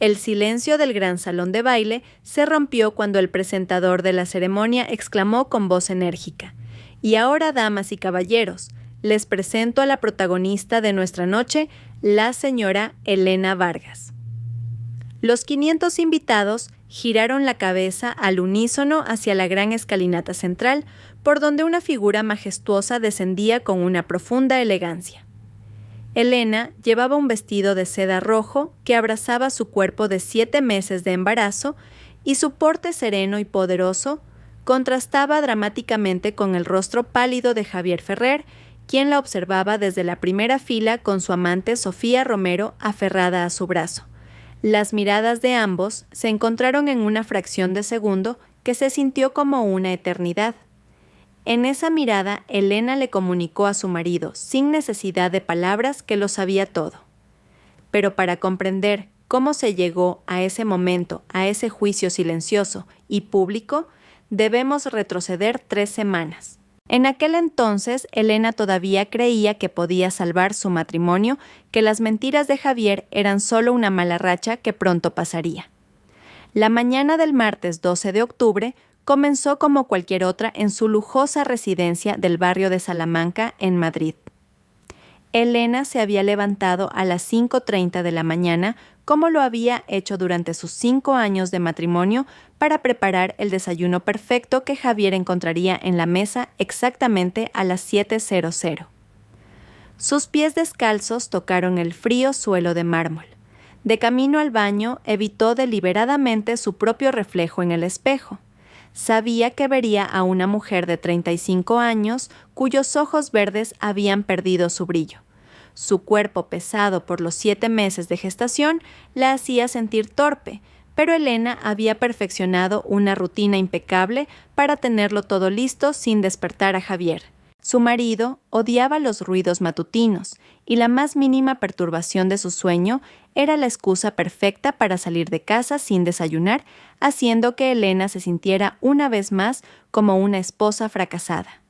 El silencio del gran salón de baile se rompió cuando el presentador de la ceremonia exclamó con voz enérgica: «Y ahora, damas y caballeros, les presento a la protagonista de nuestra noche, la señora Elena Vargas». Los 500 invitados giraron la cabeza al unísono hacia la gran escalinata central, por donde una figura majestuosa descendía con una profunda elegancia. Elena llevaba un vestido de seda rojo que abrazaba su cuerpo de 7 meses de embarazo, y su porte sereno y poderoso contrastaba dramáticamente con el rostro pálido de Javier Ferrer, quien la observaba desde la primera fila con su amante Sofía Romero aferrada a su brazo. Las miradas de ambos se encontraron en una fracción de segundo que se sintió como una eternidad. En esa mirada, Elena le comunicó a su marido, sin necesidad de palabras, que lo sabía todo. Pero para comprender cómo se llegó a ese momento, a ese juicio silencioso y público, debemos retroceder 3 semanas. En aquel entonces, Elena todavía creía que podía salvar su matrimonio, que las mentiras de Javier eran solo una mala racha que pronto pasaría. La mañana del martes 12 de octubre comenzó como cualquier otra en su lujosa residencia del barrio de Salamanca, en Madrid. Elena se había levantado a las 5:30 de la mañana, como lo había hecho durante sus 5 años de matrimonio, para preparar el desayuno perfecto que Javier encontraría en la mesa exactamente a las 7:00. Sus pies descalzos tocaron el frío suelo de mármol. De camino al baño, evitó deliberadamente su propio reflejo en el espejo. Sabía que vería a una mujer de 35 años cuyos ojos verdes habían perdido su brillo. Su cuerpo, pesado por los 7 meses de gestación, la hacía sentir torpe, pero Elena había perfeccionado una rutina impecable para tenerlo todo listo sin despertar a Javier. Su marido odiaba los ruidos matutinos, y la más mínima perturbación de su sueño era la excusa perfecta para salir de casa sin desayunar, haciendo que Elena se sintiera una vez más como una esposa fracasada.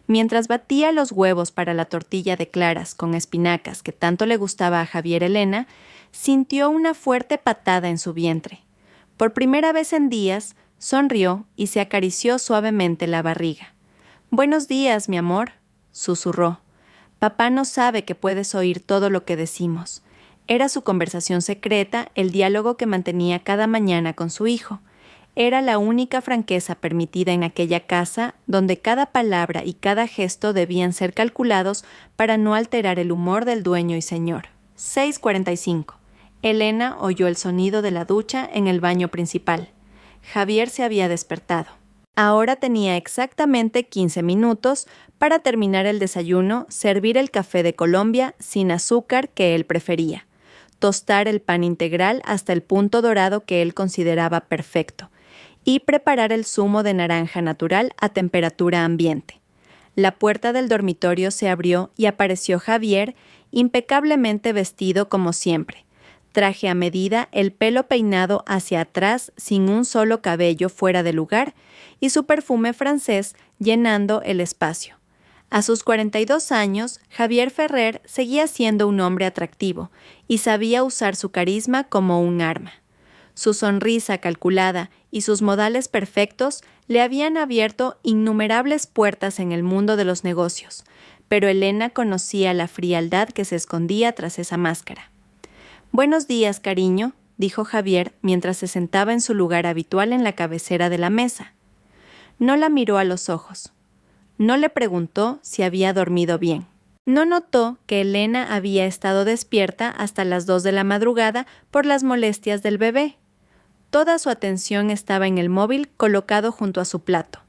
Mientras batía los huevos para la tortilla de claras con espinacas que tanto le gustaba a Javier, Elena sintió una fuerte patada en su vientre. Por primera vez en días, sonrió y se acarició suavemente la barriga. «Buenos días, mi amor», susurró. «Papá no sabe que puedes oír todo lo que decimos». Era su conversación secreta, el diálogo que mantenía cada mañana con su hijo. Era la única franqueza permitida en aquella casa, donde cada palabra y cada gesto debían ser calculados para no alterar el humor del dueño y señor. 6:45. Elena oyó el sonido de la ducha en el baño principal. Javier se había despertado. Ahora tenía exactamente 15 minutos para terminar el desayuno, servir el café de Colombia sin azúcar que él prefería, tostar el pan integral hasta el punto dorado que él consideraba perfecto, y preparar el zumo de naranja natural a temperatura ambiente. La puerta del dormitorio se abrió y apareció Javier, impecablemente vestido como siempre. Traje a medida, el pelo peinado hacia atrás sin un solo cabello fuera de lugar, y su perfume francés llenando el espacio. A sus 42 años, Javier Ferrer seguía siendo un hombre atractivo y sabía usar su carisma como un arma. Su sonrisa calculada y sus modales perfectos le habían abierto innumerables puertas en el mundo de los negocios, pero Elena conocía la frialdad que se escondía tras esa máscara. «Buenos días, cariño», dijo Javier mientras se sentaba en su lugar habitual en la cabecera de la mesa. No la miró a los ojos. No le preguntó si había dormido bien. No notó que Elena había estado despierta hasta las 2 de la madrugada por las molestias del bebé. Toda su atención estaba en el móvil colocado junto a su plato.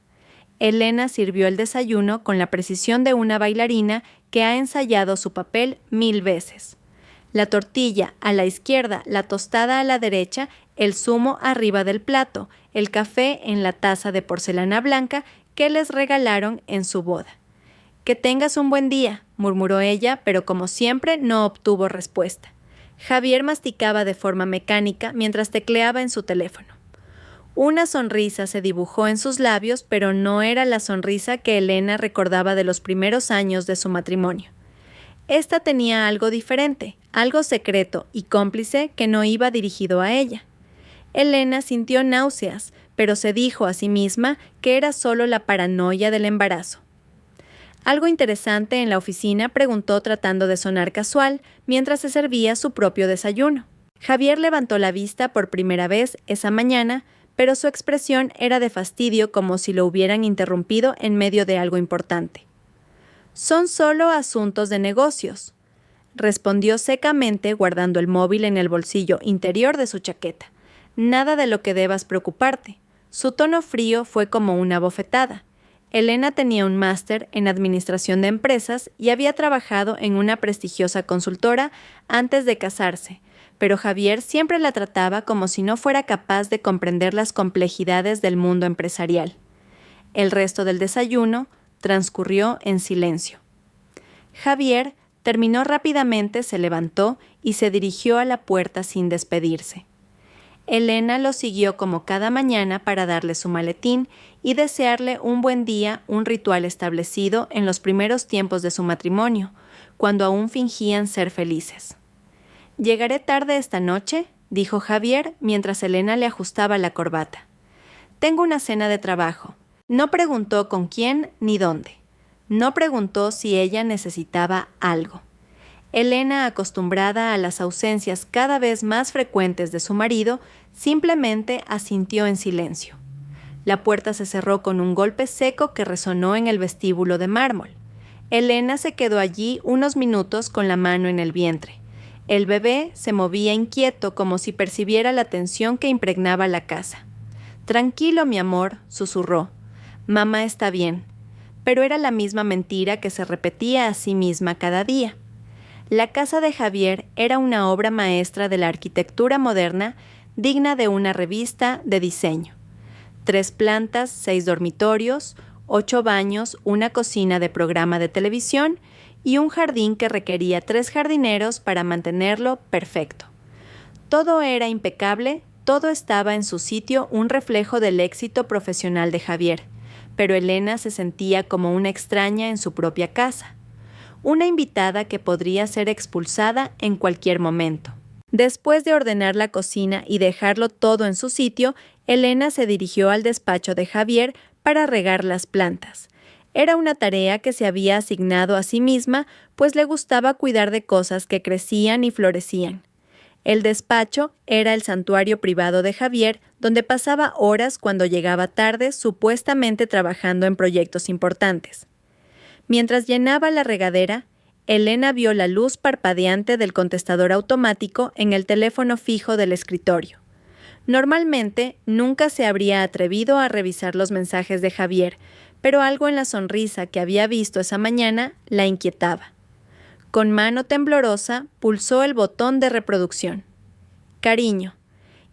Elena sirvió el desayuno con la precisión de una bailarina que ha ensayado su papel 1000 veces. La tortilla a la izquierda, la tostada a la derecha, el zumo arriba del plato, el café en la taza de porcelana blanca que les regalaron en su boda. «Que tengas un buen día», murmuró ella, pero como siempre no obtuvo respuesta. Javier masticaba de forma mecánica mientras tecleaba en su teléfono. Una sonrisa se dibujó en sus labios, pero no era la sonrisa que Elena recordaba de los primeros años de su matrimonio. Esta tenía algo diferente, algo secreto y cómplice que no iba dirigido a ella. Elena sintió náuseas, pero se dijo a sí misma que era solo la paranoia del embarazo. Algo interesante en la oficina, preguntó tratando de sonar casual, mientras se servía su propio desayuno. Javier levantó la vista por primera vez esa mañana, pero su expresión era de fastidio, como si lo hubieran interrumpido en medio de algo importante. «Son solo asuntos de negocios», respondió secamente, guardando el móvil en el bolsillo interior de su chaqueta. «Nada de lo que debas preocuparte». Su tono frío fue como una bofetada. Elena tenía un máster en administración de empresas y había trabajado en una prestigiosa consultora antes de casarse, pero Javier siempre la trataba como si no fuera capaz de comprender las complejidades del mundo empresarial. El resto del desayuno transcurrió en silencio. Javier terminó rápidamente, se levantó y se dirigió a la puerta sin despedirse. Elena lo siguió como cada mañana para darle su maletín y desearle un buen día, un ritual establecido en los primeros tiempos de su matrimonio, cuando aún fingían ser felices. «¿Llegaré tarde esta noche?», dijo Javier mientras Elena le ajustaba la corbata. «Tengo una cena de trabajo». No preguntó con quién ni dónde. No preguntó si ella necesitaba algo. Elena, acostumbrada a las ausencias cada vez más frecuentes de su marido, simplemente asintió en silencio. La puerta se cerró con un golpe seco que resonó en el vestíbulo de mármol. Elena se quedó allí unos minutos con la mano en el vientre. El bebé se movía inquieto, como si percibiera la tensión que impregnaba la casa. «Tranquilo, mi amor», susurró. «Mamá está bien». Pero era la misma mentira que se repetía a sí misma cada día. La casa de Javier era una obra maestra de la arquitectura moderna, digna de una revista de diseño. 3 plantas, 6 dormitorios, 8 baños, una cocina de programa de televisión y un jardín que requería 3 jardineros para mantenerlo perfecto. Todo era impecable, todo estaba en su sitio, un reflejo del éxito profesional de Javier, pero Elena se sentía como una extraña en su propia casa. Una invitada que podría ser expulsada en cualquier momento. Después de ordenar la cocina y dejarlo todo en su sitio, Elena se dirigió al despacho de Javier para regar las plantas. Era una tarea que se había asignado a sí misma, pues le gustaba cuidar de cosas que crecían y florecían. El despacho era el santuario privado de Javier, donde pasaba horas cuando llegaba tarde, supuestamente trabajando en proyectos importantes. Mientras llenaba la regadera, Elena vio la luz parpadeante del contestador automático en el teléfono fijo del escritorio. Normalmente, nunca se habría atrevido a revisar los mensajes de Javier, pero algo en la sonrisa que había visto esa mañana la inquietaba. Con mano temblorosa, pulsó el botón de reproducción. «Cariño».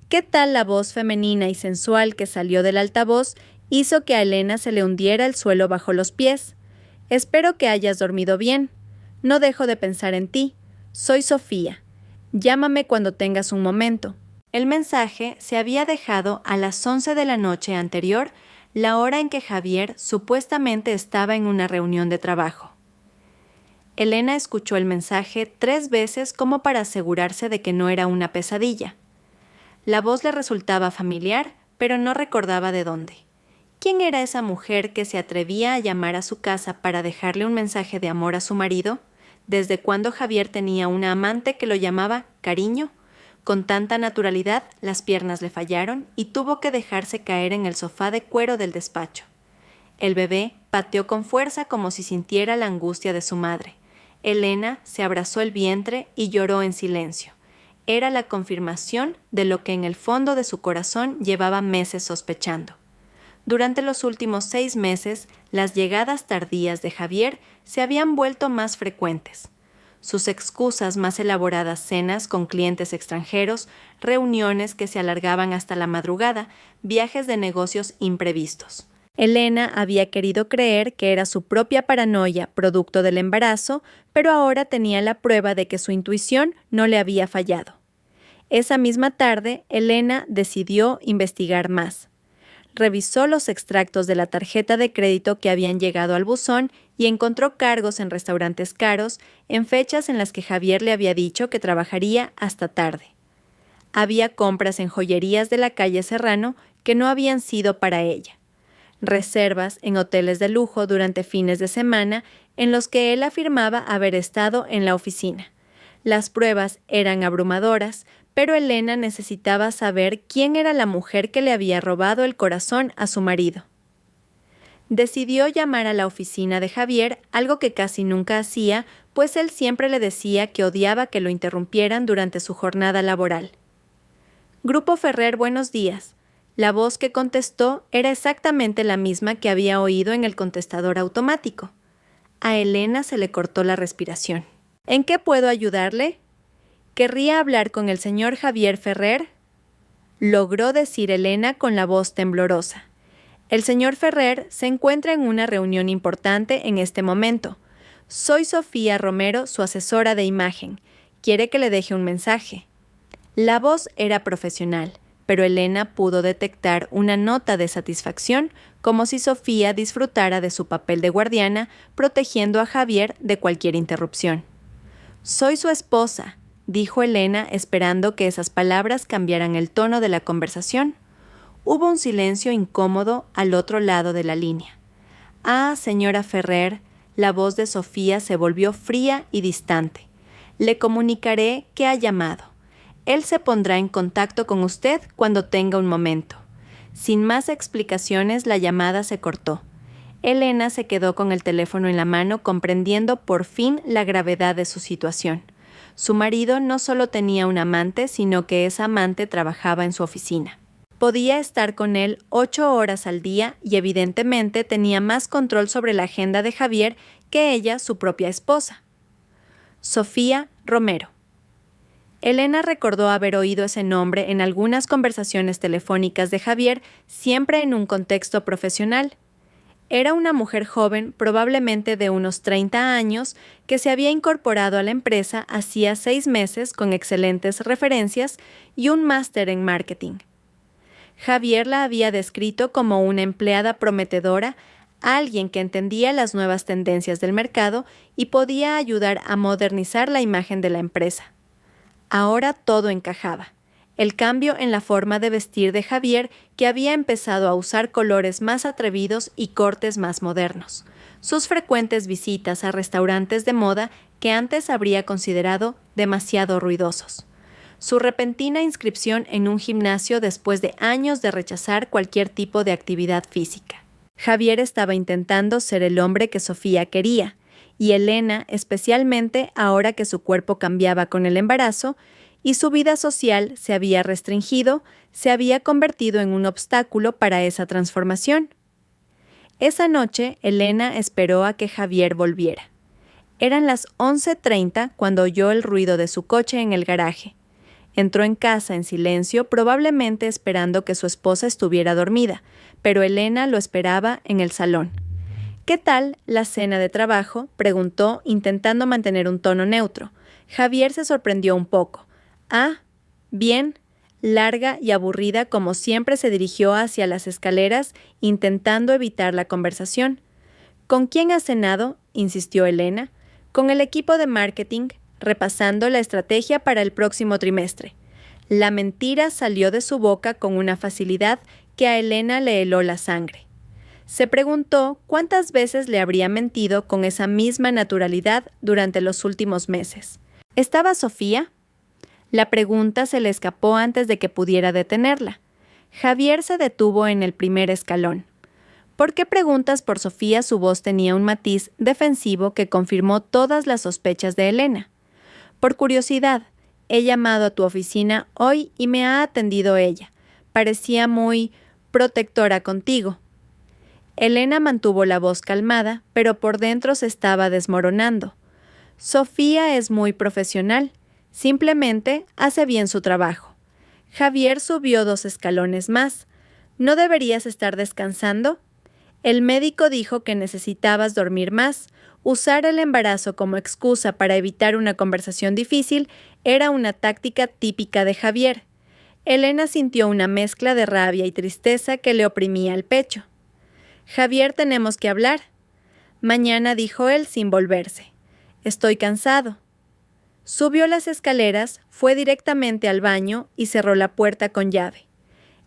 ¿Qué tal la voz femenina y sensual que salió del altavoz hizo que a Elena se le hundiera el suelo bajo los pies? «Espero que hayas dormido bien. No dejo de pensar en ti. Soy Sofía. Llámame cuando tengas un momento». El mensaje se había dejado a las 11 de la noche anterior, la hora en que Javier supuestamente estaba en una reunión de trabajo. Elena escuchó el mensaje 3 veces como para asegurarse de que no era una pesadilla. La voz le resultaba familiar, pero no recordaba de dónde. ¿Quién era esa mujer que se atrevía a llamar a su casa para dejarle un mensaje de amor a su marido? ¿Desde cuándo Javier tenía una amante que lo llamaba cariño? Con tanta naturalidad, las piernas le fallaron y tuvo que dejarse caer en el sofá de cuero del despacho. El bebé pateó con fuerza como si sintiera la angustia de su madre. Elena se abrazó el vientre y lloró en silencio. Era la confirmación de lo que en el fondo de su corazón llevaba meses sospechando. Durante los últimos 6 meses, las llegadas tardías de Javier se habían vuelto más frecuentes. Sus excusas más elaboradas, cenas con clientes extranjeros, reuniones que se alargaban hasta la madrugada, viajes de negocios imprevistos. Elena había querido creer que era su propia paranoia producto del embarazo, pero ahora tenía la prueba de que su intuición no le había fallado. Esa misma tarde, Elena decidió investigar más. revisó los extractos de la tarjeta de crédito que habían llegado al buzón y encontró cargos en restaurantes caros en fechas en las que Javier le había dicho que trabajaría hasta tarde. Había compras en joyerías de la calle Serrano que no habían sido para ella. Reservas en hoteles de lujo durante fines de semana en los que él afirmaba haber estado en la oficina. Las pruebas eran abrumadoras, pero Elena necesitaba saber quién era la mujer que le había robado el corazón a su marido. Decidió llamar a la oficina de Javier, algo que casi nunca hacía, pues él siempre le decía que odiaba que lo interrumpieran durante su jornada laboral. Grupo Ferrer, buenos días. La voz que contestó era exactamente la misma que había oído en el contestador automático. A Elena se le cortó la respiración. ¿En qué puedo ayudarle? ¿Querría hablar con el señor Javier Ferrer? Logró decir Elena con la voz temblorosa. El señor Ferrer se encuentra en una reunión importante en este momento. Soy Sofía Romero, su asesora de imagen. ¿Quiere que le deje un mensaje? La voz era profesional, pero Elena pudo detectar una nota de satisfacción, como si Sofía disfrutara de su papel de guardiana, protegiendo a Javier de cualquier interrupción. Soy su esposa, dijo Elena, esperando que esas palabras cambiaran el tono de la conversación. Hubo un silencio incómodo al otro lado de la línea. Ah, señora Ferrer, la voz de Sofía se volvió fría y distante. Le comunicaré que ha llamado. Él se pondrá en contacto con usted cuando tenga un momento. Sin más explicaciones, la llamada se cortó. Elena se quedó con el teléfono en la mano, comprendiendo por fin la gravedad de su situación. Su marido no solo tenía un amante, sino que esa amante trabajaba en su oficina. Podía estar con él 8 horas al día y evidentemente tenía más control sobre la agenda de Javier que ella, su propia esposa. Sofía Romero. Elena recordó haber oído ese nombre en algunas conversaciones telefónicas de Javier, siempre en un contexto profesional. Era una mujer joven, probablemente de unos 30 años, que se había incorporado a la empresa hacía 6 meses con excelentes referencias y un máster en marketing. Javier la había descrito como una empleada prometedora, alguien que entendía las nuevas tendencias del mercado y podía ayudar a modernizar la imagen de la empresa. Ahora todo encajaba. El cambio en la forma de vestir de Javier, que había empezado a usar colores más atrevidos y cortes más modernos. Sus frecuentes visitas a restaurantes de moda que antes habría considerado demasiado ruidosos. Su repentina inscripción en un gimnasio después de años de rechazar cualquier tipo de actividad física. Javier estaba intentando ser el hombre que Sofía quería, y Elena, especialmente ahora que su cuerpo cambiaba con el embarazo, y su vida social se había restringido, se había convertido en un obstáculo para esa transformación. Esa noche, Elena esperó a que Javier volviera. Eran las 11:30 cuando oyó el ruido de su coche en el garaje. Entró en casa en silencio, probablemente esperando que su esposa estuviera dormida, pero Elena lo esperaba en el salón. ¿Qué tal la cena de trabajo?, preguntó, intentando mantener un tono neutro. Javier se sorprendió un poco. Ah, bien. Larga y aburrida, como siempre, se dirigió hacia las escaleras, intentando evitar la conversación. ¿Con quién has cenado?, insistió Elena. Con el equipo de marketing, repasando la estrategia para el próximo trimestre. La mentira salió de su boca con una facilidad que a Elena le heló la sangre. Se preguntó cuántas veces le habría mentido con esa misma naturalidad durante los últimos meses. ¿Estaba Sofía? La pregunta se le escapó antes de que pudiera detenerla. Javier se detuvo en el primer escalón. ¿Por qué preguntas por Sofía? Su voz tenía un matiz defensivo que confirmó todas las sospechas de Elena. Por curiosidad, he llamado a tu oficina hoy y me ha atendido ella. Parecía muy protectora contigo. Elena mantuvo la voz calmada, pero por dentro se estaba desmoronando. Sofía es muy profesional. Simplemente hace bien su trabajo. Javier subió 2 escalones más. ¿No deberías estar descansando? El médico dijo que necesitabas dormir más. Usar el embarazo como excusa para evitar una conversación difícil era una táctica típica de Javier. Elena sintió una mezcla de rabia y tristeza que le oprimía el pecho. «Javier, tenemos que hablar». «Mañana», dijo él sin volverse. «Estoy cansado». Subió las escaleras, fue directamente al baño y cerró la puerta con llave.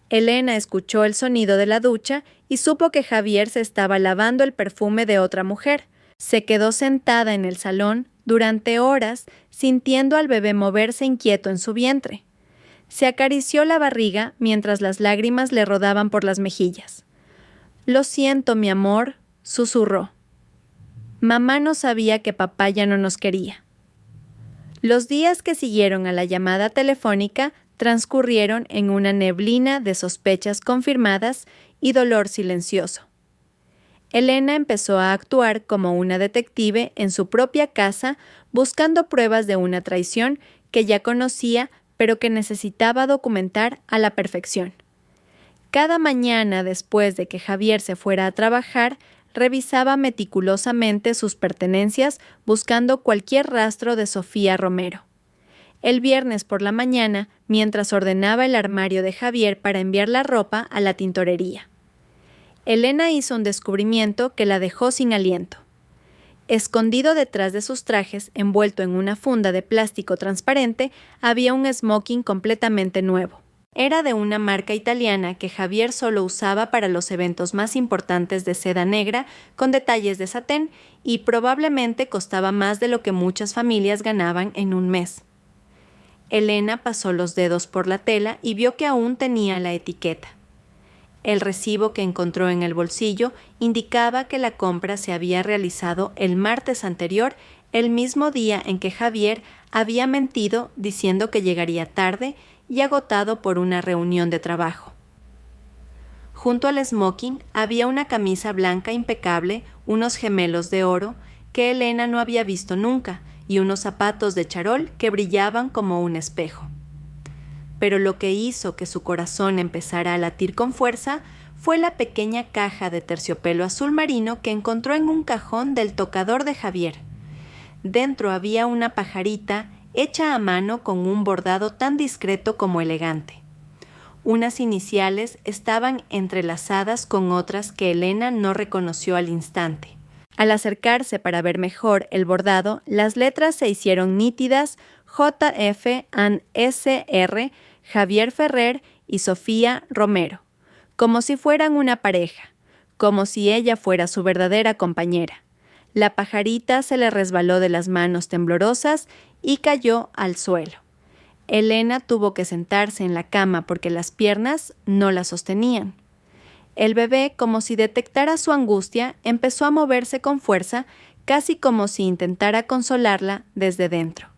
Elena escuchó el sonido de la ducha y supo que Javier se estaba lavando el perfume de otra mujer. Se quedó sentada en el salón durante horas, sintiendo al bebé moverse inquieto en su vientre. Se acarició la barriga mientras las lágrimas le rodaban por las mejillas. «Lo siento, mi amor», susurró. «Mamá no sabía que papá ya no nos quería». Los días que siguieron a la llamada telefónica transcurrieron en una neblina de sospechas confirmadas y dolor silencioso. Elena empezó a actuar como una detective en su propia casa, buscando pruebas de una traición que ya conocía, pero que necesitaba documentar a la perfección. Cada mañana después de que Javier se fuera a trabajar, revisaba meticulosamente sus pertenencias buscando cualquier rastro de Sofía Romero. El viernes por la mañana, mientras ordenaba el armario de Javier para enviar la ropa a la tintorería, Elena hizo un descubrimiento que la dejó sin aliento. Escondido detrás de sus trajes, envuelto en una funda de plástico transparente, había un smoking completamente nuevo. Era de una marca italiana que Javier solo usaba para los eventos más importantes de seda negra con detalles de satén y probablemente costaba más de lo que muchas familias ganaban en un mes. Elena pasó los dedos por la tela y vio que aún tenía la etiqueta. El recibo que encontró en el bolsillo indicaba que la compra se había realizado el martes anterior, el mismo día en que Javier había mentido diciendo que llegaría tarde y agotado por una reunión de trabajo. Junto al smoking había una camisa blanca impecable, unos gemelos de oro que Elena no había visto nunca y unos zapatos de charol que brillaban como un espejo. Pero lo que hizo que su corazón empezara a latir con fuerza fue la pequeña caja de terciopelo azul marino que encontró en un cajón del tocador de Javier. Dentro había una pajarita hecha a mano con un bordado tan discreto como elegante. Unas iniciales estaban entrelazadas con otras que Elena no reconoció al instante. Al acercarse para ver mejor el bordado, las letras se hicieron nítidas: JF and SR, Javier Ferrer y Sofía Romero, como si fueran una pareja, como si ella fuera su verdadera compañera. La pajarita se le resbaló de las manos temblorosas y cayó al suelo. Elena tuvo que sentarse en la cama porque las piernas no la sostenían. El bebé, como si detectara su angustia, empezó a moverse con fuerza, casi como si intentara consolarla desde dentro.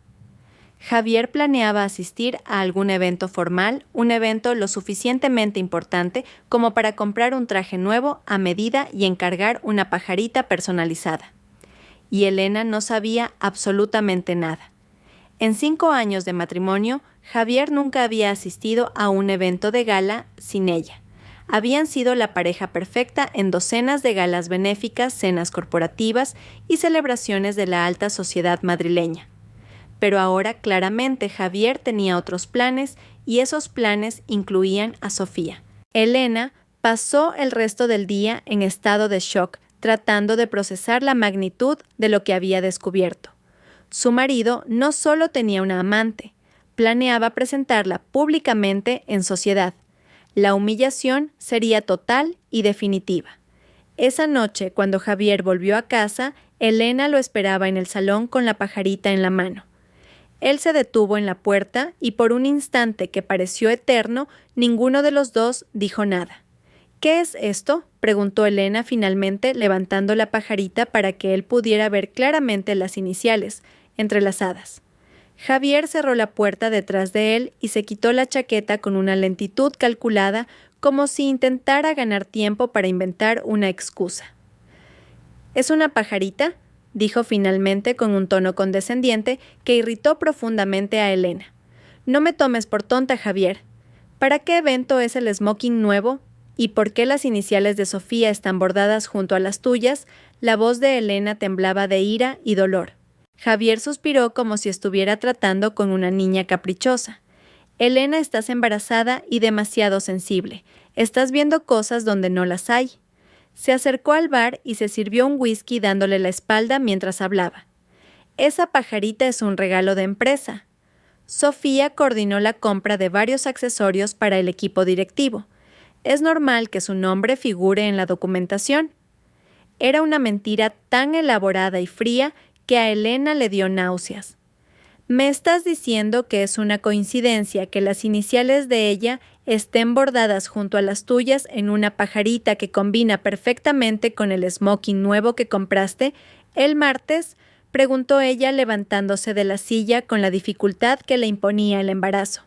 Javier planeaba asistir a algún evento formal, un evento lo suficientemente importante como para comprar un traje nuevo a medida y encargar una pajarita personalizada. Y Elena no sabía absolutamente nada. En 5 años de matrimonio, Javier nunca había asistido a un evento de gala sin ella. Habían sido la pareja perfecta en docenas de galas benéficas, cenas corporativas y celebraciones de la alta sociedad madrileña. Pero ahora claramente Javier tenía otros planes y esos planes incluían a Sofía. Elena pasó el resto del día en estado de shock, tratando de procesar la magnitud de lo que había descubierto. Su marido no solo tenía una amante, planeaba presentarla públicamente en sociedad. La humillación sería total y definitiva. Esa noche, cuando Javier volvió a casa, Elena lo esperaba en el salón con la pajarita en la mano. Él se detuvo en la puerta y por un instante que pareció eterno, ninguno de los dos dijo nada. «¿Qué es esto?», preguntó Elena finalmente, levantando la pajarita para que él pudiera ver claramente las iniciales, entrelazadas. Javier cerró la puerta detrás de él y se quitó la chaqueta con una lentitud calculada, como si intentara ganar tiempo para inventar una excusa. «¿Es una pajarita?», dijo finalmente con un tono condescendiente que irritó profundamente a Elena. «No me tomes por tonta, Javier. ¿Para qué evento es el smoking nuevo? ¿Y por qué las iniciales de Sofía están bordadas junto a las tuyas?». La voz de Elena temblaba de ira y dolor. Javier suspiró como si estuviera tratando con una niña caprichosa. Elena, estás embarazada y demasiado sensible. Estás viendo cosas donde no las hay. Se acercó al bar y se sirvió un whisky dándole la espalda mientras hablaba. Esa pajarita es un regalo de empresa. Sofía coordinó la compra de varios accesorios para el equipo directivo. Es normal que su nombre figure en la documentación. Era una mentira tan elaborada y fría que a Elena le dio náuseas. ¿Me estás diciendo que es una coincidencia que las iniciales de ella estén bordadas junto a las tuyas en una pajarita que combina perfectamente con el smoking nuevo que compraste el martes?, preguntó ella levantándose de la silla con la dificultad que le imponía el embarazo.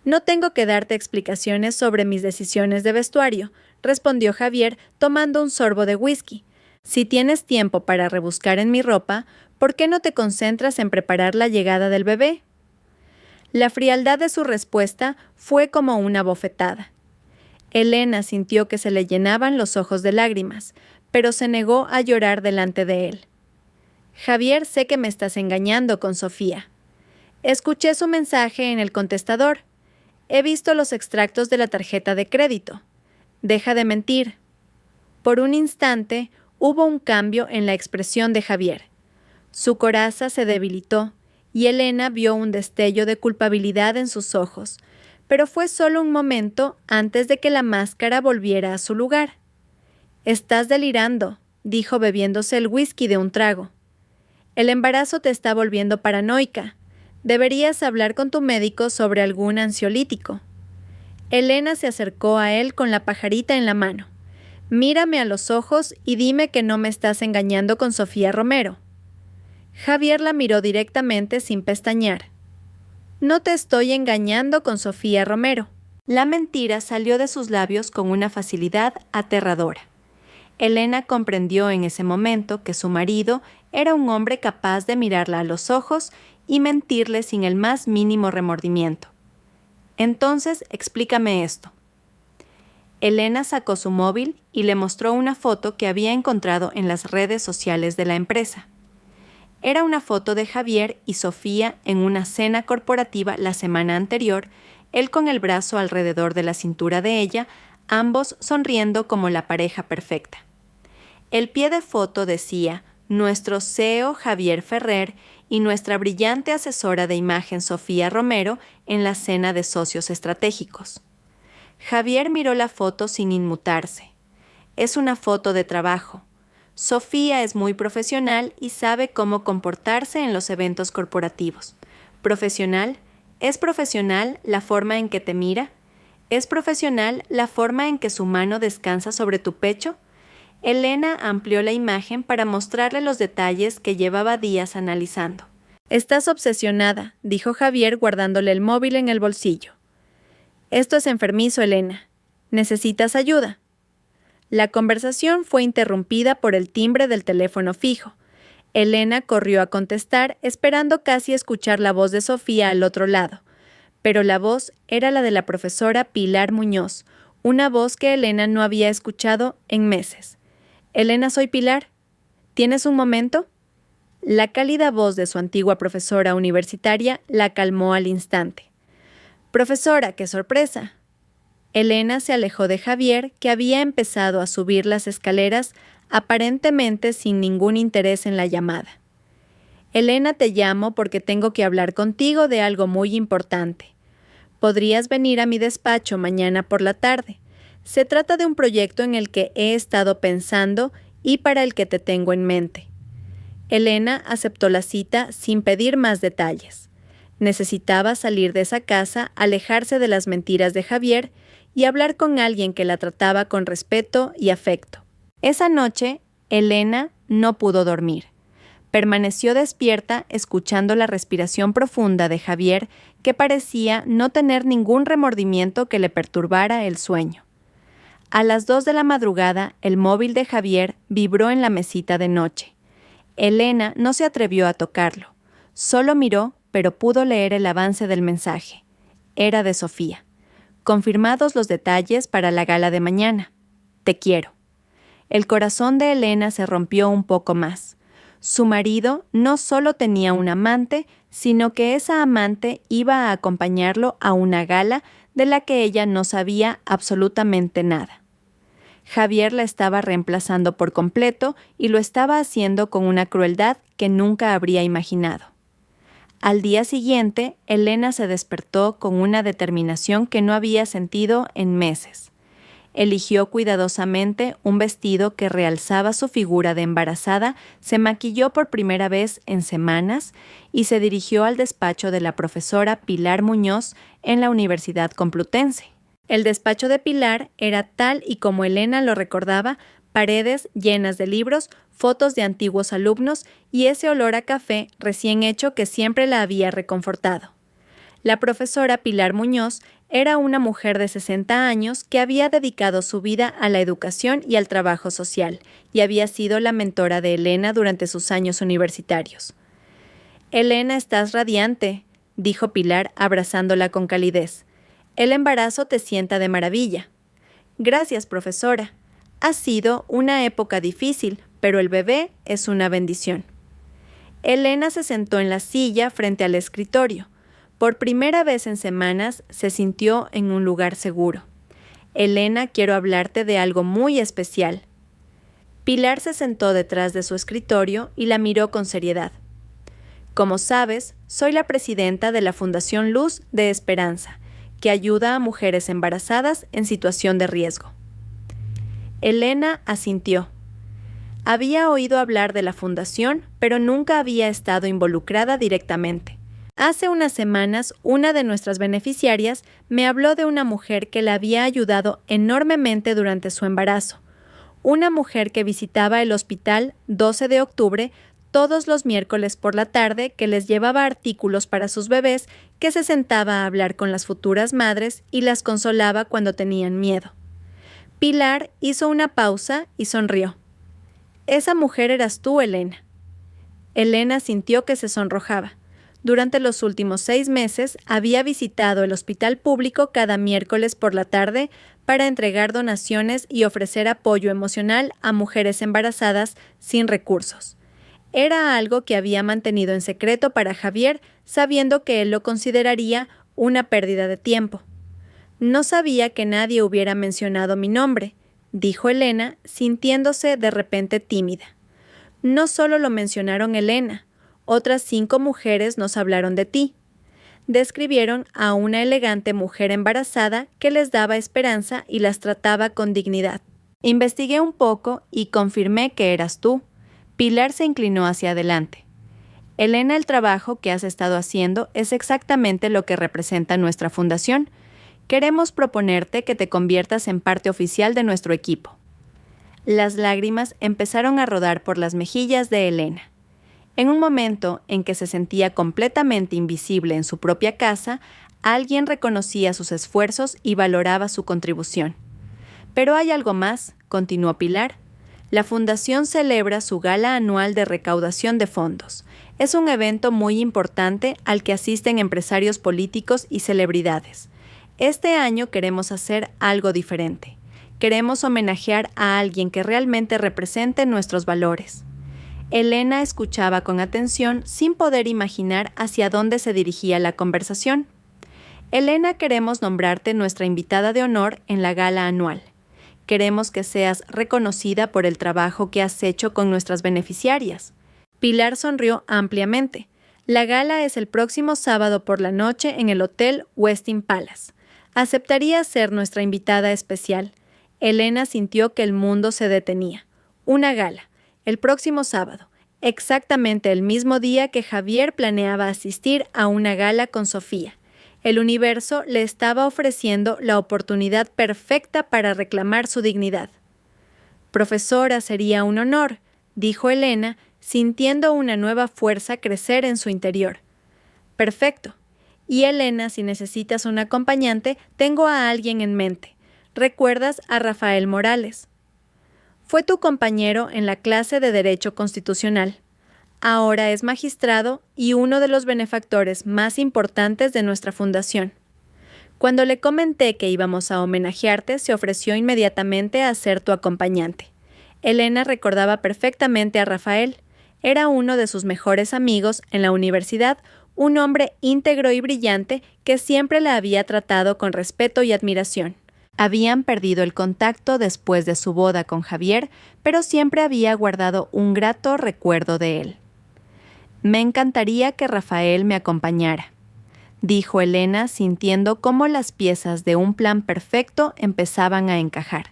No tengo que darte explicaciones sobre mis decisiones de vestuario, respondió Javier tomando un sorbo de whisky. Si tienes tiempo para rebuscar en mi ropa, ¿por qué no te concentras en preparar la llegada del bebé? La frialdad de su respuesta fue como una bofetada. Elena sintió que se le llenaban los ojos de lágrimas, pero se negó a llorar delante de él. Javier, sé que me estás engañando con Sofía. Escuché su mensaje en el contestador. He visto los extractos de la tarjeta de crédito. Deja de mentir. Por un instante hubo un cambio en la expresión de Javier. Su coraza se debilitó y Elena vio un destello de culpabilidad en sus ojos, pero fue solo un momento antes de que la máscara volviera a su lugar. «Estás delirando», dijo bebiéndose el whisky de un trago. «El embarazo te está volviendo paranoica. Deberías hablar con tu médico sobre algún ansiolítico». Elena se acercó a él con la pajarita en la mano. «Mírame a los ojos y dime que no me estás engañando con Sofía Romero». Javier la miró directamente sin pestañear. «No te estoy engañando con Sofía Romero». La mentira salió de sus labios con una facilidad aterradora. Elena comprendió en ese momento que su marido era un hombre capaz de mirarla a los ojos y mentirle sin el más mínimo remordimiento. «Entonces, explícame esto». Elena sacó su móvil y le mostró una foto que había encontrado en las redes sociales de la empresa. Era una foto de Javier y Sofía en una cena corporativa la semana anterior, él con el brazo alrededor de la cintura de ella, ambos sonriendo como la pareja perfecta. El pie de foto decía «Nuestro CEO Javier Ferrer y nuestra brillante asesora de imagen Sofía Romero en la cena de socios estratégicos». Javier miró la foto sin inmutarse. Es una foto de trabajo. Sofía es muy profesional y sabe cómo comportarse en los eventos corporativos. ¿Profesional? ¿Es profesional la forma en que te mira? ¿Es profesional la forma en que su mano descansa sobre tu pecho? Elena amplió la imagen para mostrarle los detalles que llevaba días analizando. «Estás obsesionada», dijo Javier guardándole el móvil en el bolsillo. «Esto es enfermizo, Elena. ¿Necesitas ayuda?» La conversación fue interrumpida por el timbre del teléfono fijo. Elena corrió a contestar, esperando casi escuchar la voz de Sofía al otro lado. Pero la voz era la de la profesora Pilar Muñoz, una voz que Elena no había escuchado en meses. «Elena, soy Pilar. ¿Tienes un momento?» La cálida voz de su antigua profesora universitaria la calmó al instante. «Profesora, qué sorpresa». Elena se alejó de Javier, que había empezado a subir las escaleras, aparentemente sin ningún interés en la llamada. «Elena, te llamo porque tengo que hablar contigo de algo muy importante. Podrías venir a mi despacho mañana por la tarde. Se trata de un proyecto en el que he estado pensando y para el que te tengo en mente». Elena aceptó la cita sin pedir más detalles. Necesitaba salir de esa casa, alejarse de las mentiras de Javier y hablar con alguien que la trataba con respeto y afecto. Esa noche, Elena no pudo dormir. Permaneció despierta escuchando la respiración profunda de Javier, que parecía no tener ningún remordimiento que le perturbara el sueño. A las 2 de la madrugada, el móvil de Javier vibró en la mesita de noche. Elena no se atrevió a tocarlo. Solo miró, pero pudo leer el avance del mensaje. Era de Sofía. «Confirmados los detalles para la gala de mañana. Te quiero». El corazón de Elena se rompió un poco más. Su marido no solo tenía un amante, sino que esa amante iba a acompañarlo a una gala de la que ella no sabía absolutamente nada. Javier la estaba reemplazando por completo y lo estaba haciendo con una crueldad que nunca habría imaginado. Al día siguiente, Elena se despertó con una determinación que no había sentido en meses. Eligió cuidadosamente un vestido que realzaba su figura de embarazada, se maquilló por primera vez en semanas y se dirigió al despacho de la profesora Pilar Muñoz en la Universidad Complutense. El despacho de Pilar era tal y como Elena lo recordaba: paredes llenas de libros, fotos de antiguos alumnos y ese olor a café recién hecho que siempre la había reconfortado. La profesora Pilar Muñoz era una mujer de 60 años que había dedicado su vida a la educación y al trabajo social, y había sido la mentora de Elena durante sus años universitarios. «Elena, estás radiante», dijo Pilar, abrazándola con calidez. «El embarazo te sienta de maravilla». «Gracias, profesora. Ha sido una época difícil, pero el bebé es una bendición». Elena se sentó en la silla frente al escritorio. Por primera vez en semanas se sintió en un lugar seguro. «Elena, quiero hablarte de algo muy especial». Pilar se sentó detrás de su escritorio y la miró con seriedad. «Como sabes, soy la presidenta de la Fundación Luz de Esperanza, que ayuda a mujeres embarazadas en situación de riesgo». Elena asintió. Había oído hablar de la fundación, pero nunca había estado involucrada directamente. Hace unas semanas, una de nuestras beneficiarias me habló de una mujer que la había ayudado enormemente durante su embarazo. Una mujer que visitaba el hospital 12 de octubre todos los miércoles por la tarde, que les llevaba artículos para sus bebés, que se sentaba a hablar con las futuras madres y las consolaba cuando tenían miedo. Pilar hizo una pausa y sonrió. «Esa mujer eras tú, Elena». Elena sintió que se sonrojaba. Durante los últimos 6 meses había visitado el hospital público cada miércoles por la tarde para entregar donaciones y ofrecer apoyo emocional a mujeres embarazadas sin recursos. Era algo que había mantenido en secreto para Javier, sabiendo que él lo consideraría una pérdida de tiempo. «No sabía que nadie hubiera mencionado mi nombre», dijo Elena, sintiéndose de repente tímida. «No solo lo mencionaron Elena. Otras 5 mujeres nos hablaron de ti». Describieron a una elegante mujer embarazada que les daba esperanza y las trataba con dignidad. «Investigué un poco y confirmé que eras tú». Pilar se inclinó hacia adelante. «Elena, el trabajo que has estado haciendo es exactamente lo que representa nuestra fundación. Queremos proponerte que te conviertas en parte oficial de nuestro equipo». Las lágrimas empezaron a rodar por las mejillas de Elena. En un momento en que se sentía completamente invisible en su propia casa, alguien reconocía sus esfuerzos y valoraba su contribución. «Pero hay algo más», continuó Pilar. «La Fundación celebra su gala anual de recaudación de fondos. Es un evento muy importante al que asisten empresarios políticos y celebridades. Este año queremos hacer algo diferente. Queremos homenajear a alguien que realmente represente nuestros valores». Elena escuchaba con atención sin poder imaginar hacia dónde se dirigía la conversación. «Elena, queremos nombrarte nuestra invitada de honor en la gala anual. Queremos que seas reconocida por el trabajo que has hecho con nuestras beneficiarias». Pilar sonrió ampliamente. «La gala es el próximo sábado por la noche en el Hotel Westin Palace. ¿Aceptarías ser nuestra invitada especial?» Elena sintió que el mundo se detenía. Una gala, el próximo sábado, exactamente el mismo día que Javier planeaba asistir a una gala con Sofía. El universo le estaba ofreciendo la oportunidad perfecta para reclamar su dignidad. «Profesora, sería un honor», dijo Elena, sintiendo una nueva fuerza crecer en su interior. «Perfecto. Y Elena, si necesitas un acompañante, tengo a alguien en mente. ¿Recuerdas a Rafael Morales? Fue tu compañero en la clase de Derecho Constitucional. Ahora es magistrado y uno de los benefactores más importantes de nuestra fundación. Cuando le comenté que íbamos a homenajearte, se ofreció inmediatamente a ser tu acompañante». Elena recordaba perfectamente a Rafael. Era uno de sus mejores amigos en la universidad, un hombre íntegro y brillante que siempre la había tratado con respeto y admiración. Habían perdido el contacto después de su boda con Javier, pero siempre había guardado un grato recuerdo de él. «Me encantaría que Rafael me acompañara», dijo Elena, sintiendo cómo las piezas de un plan perfecto empezaban a encajar.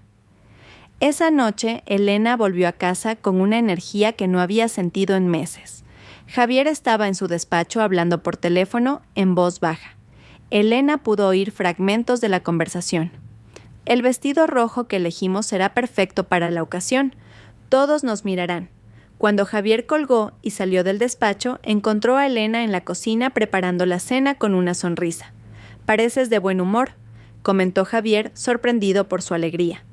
Esa noche, Elena volvió a casa con una energía que no había sentido en meses. Javier estaba en su despacho hablando por teléfono en voz baja. Elena pudo oír fragmentos de la conversación. «El vestido rojo que elegimos será perfecto para la ocasión. Todos nos mirarán». Cuando Javier colgó y salió del despacho, encontró a Elena en la cocina preparando la cena con una sonrisa. «Pareces de buen humor», comentó Javier, sorprendido por su alegría.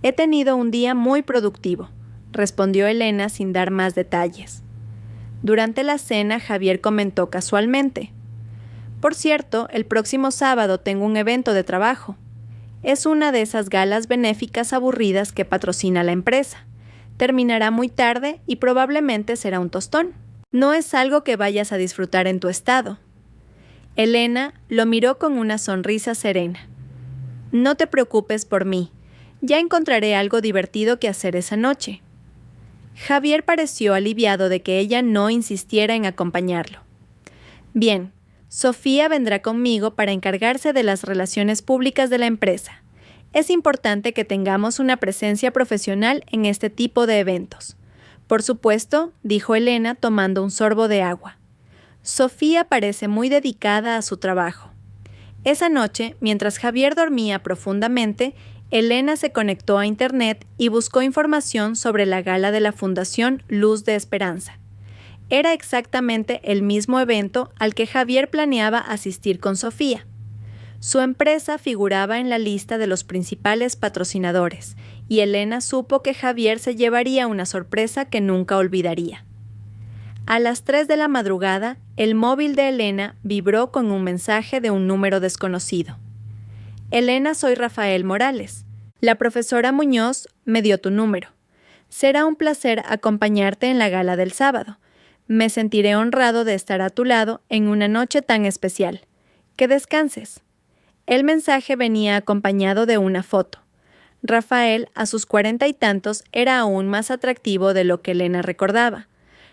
«He tenido un día muy productivo», respondió Elena sin dar más detalles. Durante la cena, Javier comentó casualmente: «Por cierto, el próximo sábado tengo un evento de trabajo. Es una de esas galas benéficas aburridas que patrocina la empresa. Terminará muy tarde y probablemente será un tostón. No es algo que vayas a disfrutar en tu estado». Elena lo miró con una sonrisa serena. «No te preocupes por mí. Ya encontraré algo divertido que hacer esa noche». Javier pareció aliviado de que ella no insistiera en acompañarlo. «Bien, Sofía vendrá conmigo para encargarse de las relaciones públicas de la empresa. Es importante que tengamos una presencia profesional en este tipo de eventos». «Por supuesto», dijo Elena tomando un sorbo de agua. «Sofía parece muy dedicada a su trabajo». Esa noche, mientras Javier dormía profundamente, Elena se conectó a Internet y buscó información sobre la gala de la Fundación Luz de Esperanza. Era exactamente el mismo evento al que Javier planeaba asistir con Sofía. Su empresa figuraba en la lista de los principales patrocinadores, y Elena supo que Javier se llevaría una sorpresa que nunca olvidaría. A las 3 de la madrugada, el móvil de Elena vibró con un mensaje de un número desconocido. «Elena, soy Rafael Morales. La profesora Muñoz me dio tu número. Será un placer acompañarte en la gala del sábado. Me sentiré honrado de estar a tu lado en una noche tan especial. Que descanses». El mensaje venía acompañado de una foto. Rafael, a sus 40 y tantos, era aún más atractivo de lo que Elena recordaba.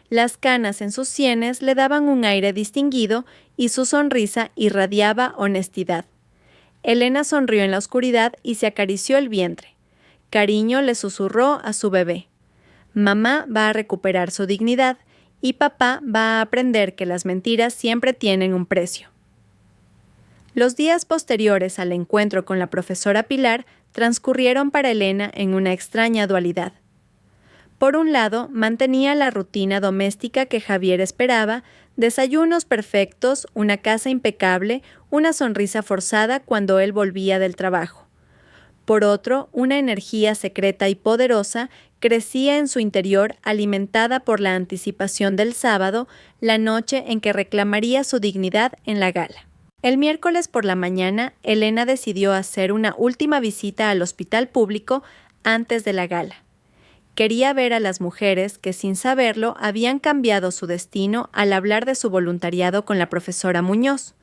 Las canas en sus sienes le daban un aire distinguido y su sonrisa irradiaba honestidad. Elena sonrió en la oscuridad y se acarició el vientre. Cariño le susurró a su bebé: «Mamá va a recuperar su dignidad y papá va a aprender que las mentiras siempre tienen un precio». Los días posteriores al encuentro con la profesora Pilar transcurrieron para Elena en una extraña dualidad. Por un lado, mantenía la rutina doméstica que Javier esperaba: desayunos perfectos, una casa impecable, una sonrisa forzada cuando él volvía del trabajo. Por otro, una energía secreta y poderosa crecía en su interior, alimentada por la anticipación del sábado, la noche en que reclamaría su dignidad en la gala. El miércoles por la mañana, Elena decidió hacer una última visita al hospital público antes de la gala. Quería ver a las mujeres que, sin saberlo, habían cambiado su destino al hablar de su voluntariado con la profesora Muñoz.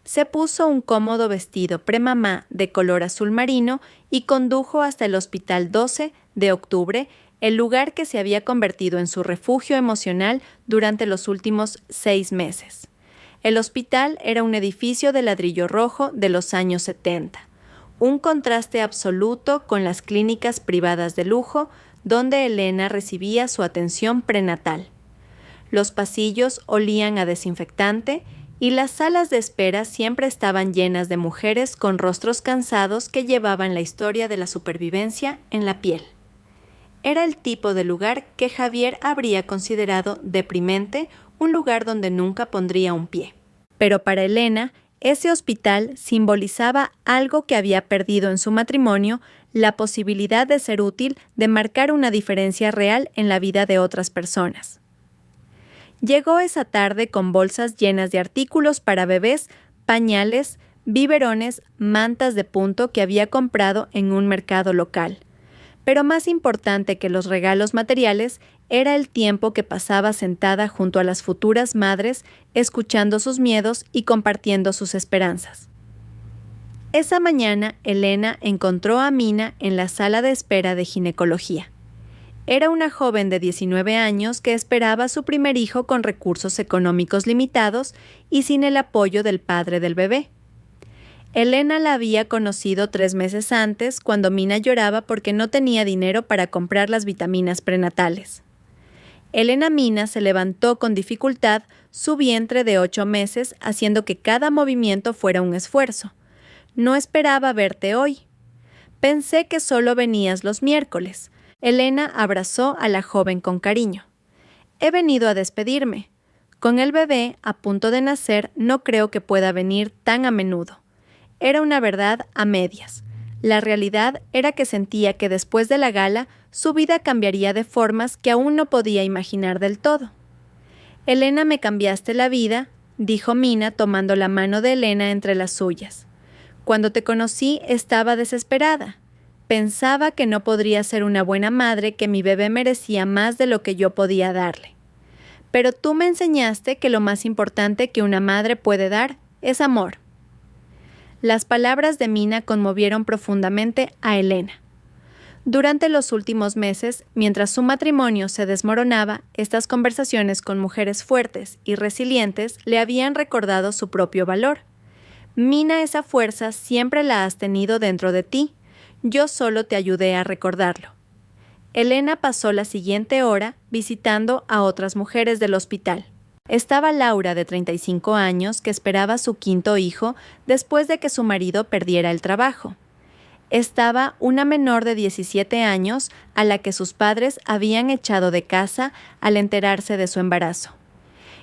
Se puso un cómodo vestido premamá de color azul marino y condujo hasta el Hospital 12 de Octubre, el lugar que se había convertido en su refugio emocional durante los últimos 6 meses. El hospital era un edificio de ladrillo rojo de los años 70, un contraste absoluto con las clínicas privadas de lujo donde Elena recibía su atención prenatal. Los pasillos olían a desinfectante y las salas de espera siempre estaban llenas de mujeres con rostros cansados que llevaban la historia de la supervivencia en la piel. Era el tipo de lugar que Javier habría considerado deprimente, un lugar donde nunca pondría un pie. Pero para Elena, ese hospital simbolizaba algo que había perdido en su matrimonio: la posibilidad de ser útil, de marcar una diferencia real en la vida de otras personas. Llegó esa tarde con bolsas llenas de artículos para bebés, pañales, biberones, mantas de punto que había comprado en un mercado local. Pero más importante que los regalos materiales era el tiempo que pasaba sentada junto a las futuras madres, escuchando sus miedos y compartiendo sus esperanzas. Esa mañana, Elena encontró a Mina en la sala de espera de ginecología. Era una joven de 19 años que esperaba a su primer hijo con recursos económicos limitados y sin el apoyo del padre del bebé. Elena la había conocido 3 meses antes, cuando Mina lloraba porque no tenía dinero para comprar las vitaminas prenatales. Elena Mina se levantó con dificultad su vientre de 8 meses, haciendo que cada movimiento fuera un esfuerzo. No esperaba verte hoy. Pensé que solo venías los miércoles. Elena abrazó a la joven con cariño. He venido a despedirme. Con el bebé a punto de nacer, no creo que pueda venir tan a menudo. Era una verdad a medias. La realidad era que sentía que después de la gala, su vida cambiaría de formas que aún no podía imaginar del todo. Elena, me cambiaste la vida, dijo Mina tomando la mano de Elena entre las suyas. Cuando te conocí estaba desesperada. Pensaba que no podría ser una buena madre, que mi bebé merecía más de lo que yo podía darle. Pero tú me enseñaste que lo más importante que una madre puede dar es amor. Las palabras de Mina conmovieron profundamente a Elena. Durante los últimos meses, mientras su matrimonio se desmoronaba, estas conversaciones con mujeres fuertes y resilientes le habían recordado su propio valor. Mina, esa fuerza siempre la has tenido dentro de ti. Yo solo te ayudé a recordarlo. Elena pasó la siguiente hora visitando a otras mujeres del hospital. Estaba Laura, de 35 años, que esperaba su 5º hijo después de que su marido perdiera el trabajo. Estaba una menor de 17 años a la que sus padres habían echado de casa al enterarse de su embarazo.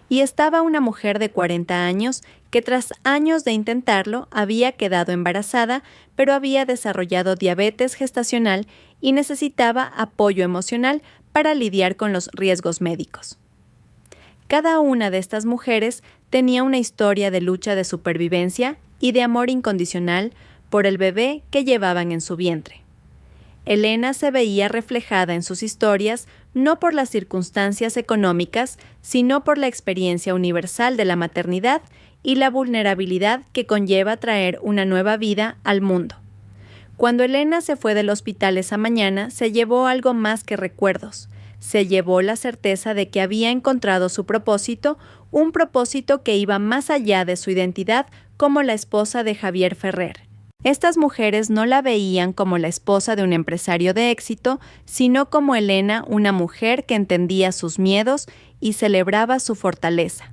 Y estaba una mujer de 40 años que tras años de intentarlo había quedado embarazada, pero había desarrollado diabetes gestacional y necesitaba apoyo emocional para lidiar con los riesgos médicos. Cada una de estas mujeres tenía una historia de lucha de supervivencia y de amor incondicional por el bebé que llevaban en su vientre. Elena se veía reflejada en sus historias no por las circunstancias económicas, sino por la experiencia universal de la maternidad y la vulnerabilidad que conlleva traer una nueva vida al mundo. Cuando Elena se fue del hospital esa mañana, se llevó algo más que recuerdos. Se llevó la certeza de que había encontrado su propósito, un propósito que iba más allá de su identidad como la esposa de Javier Ferrer. Estas mujeres no la veían como la esposa de un empresario de éxito, sino como Elena, una mujer que entendía sus miedos y celebraba su fortaleza.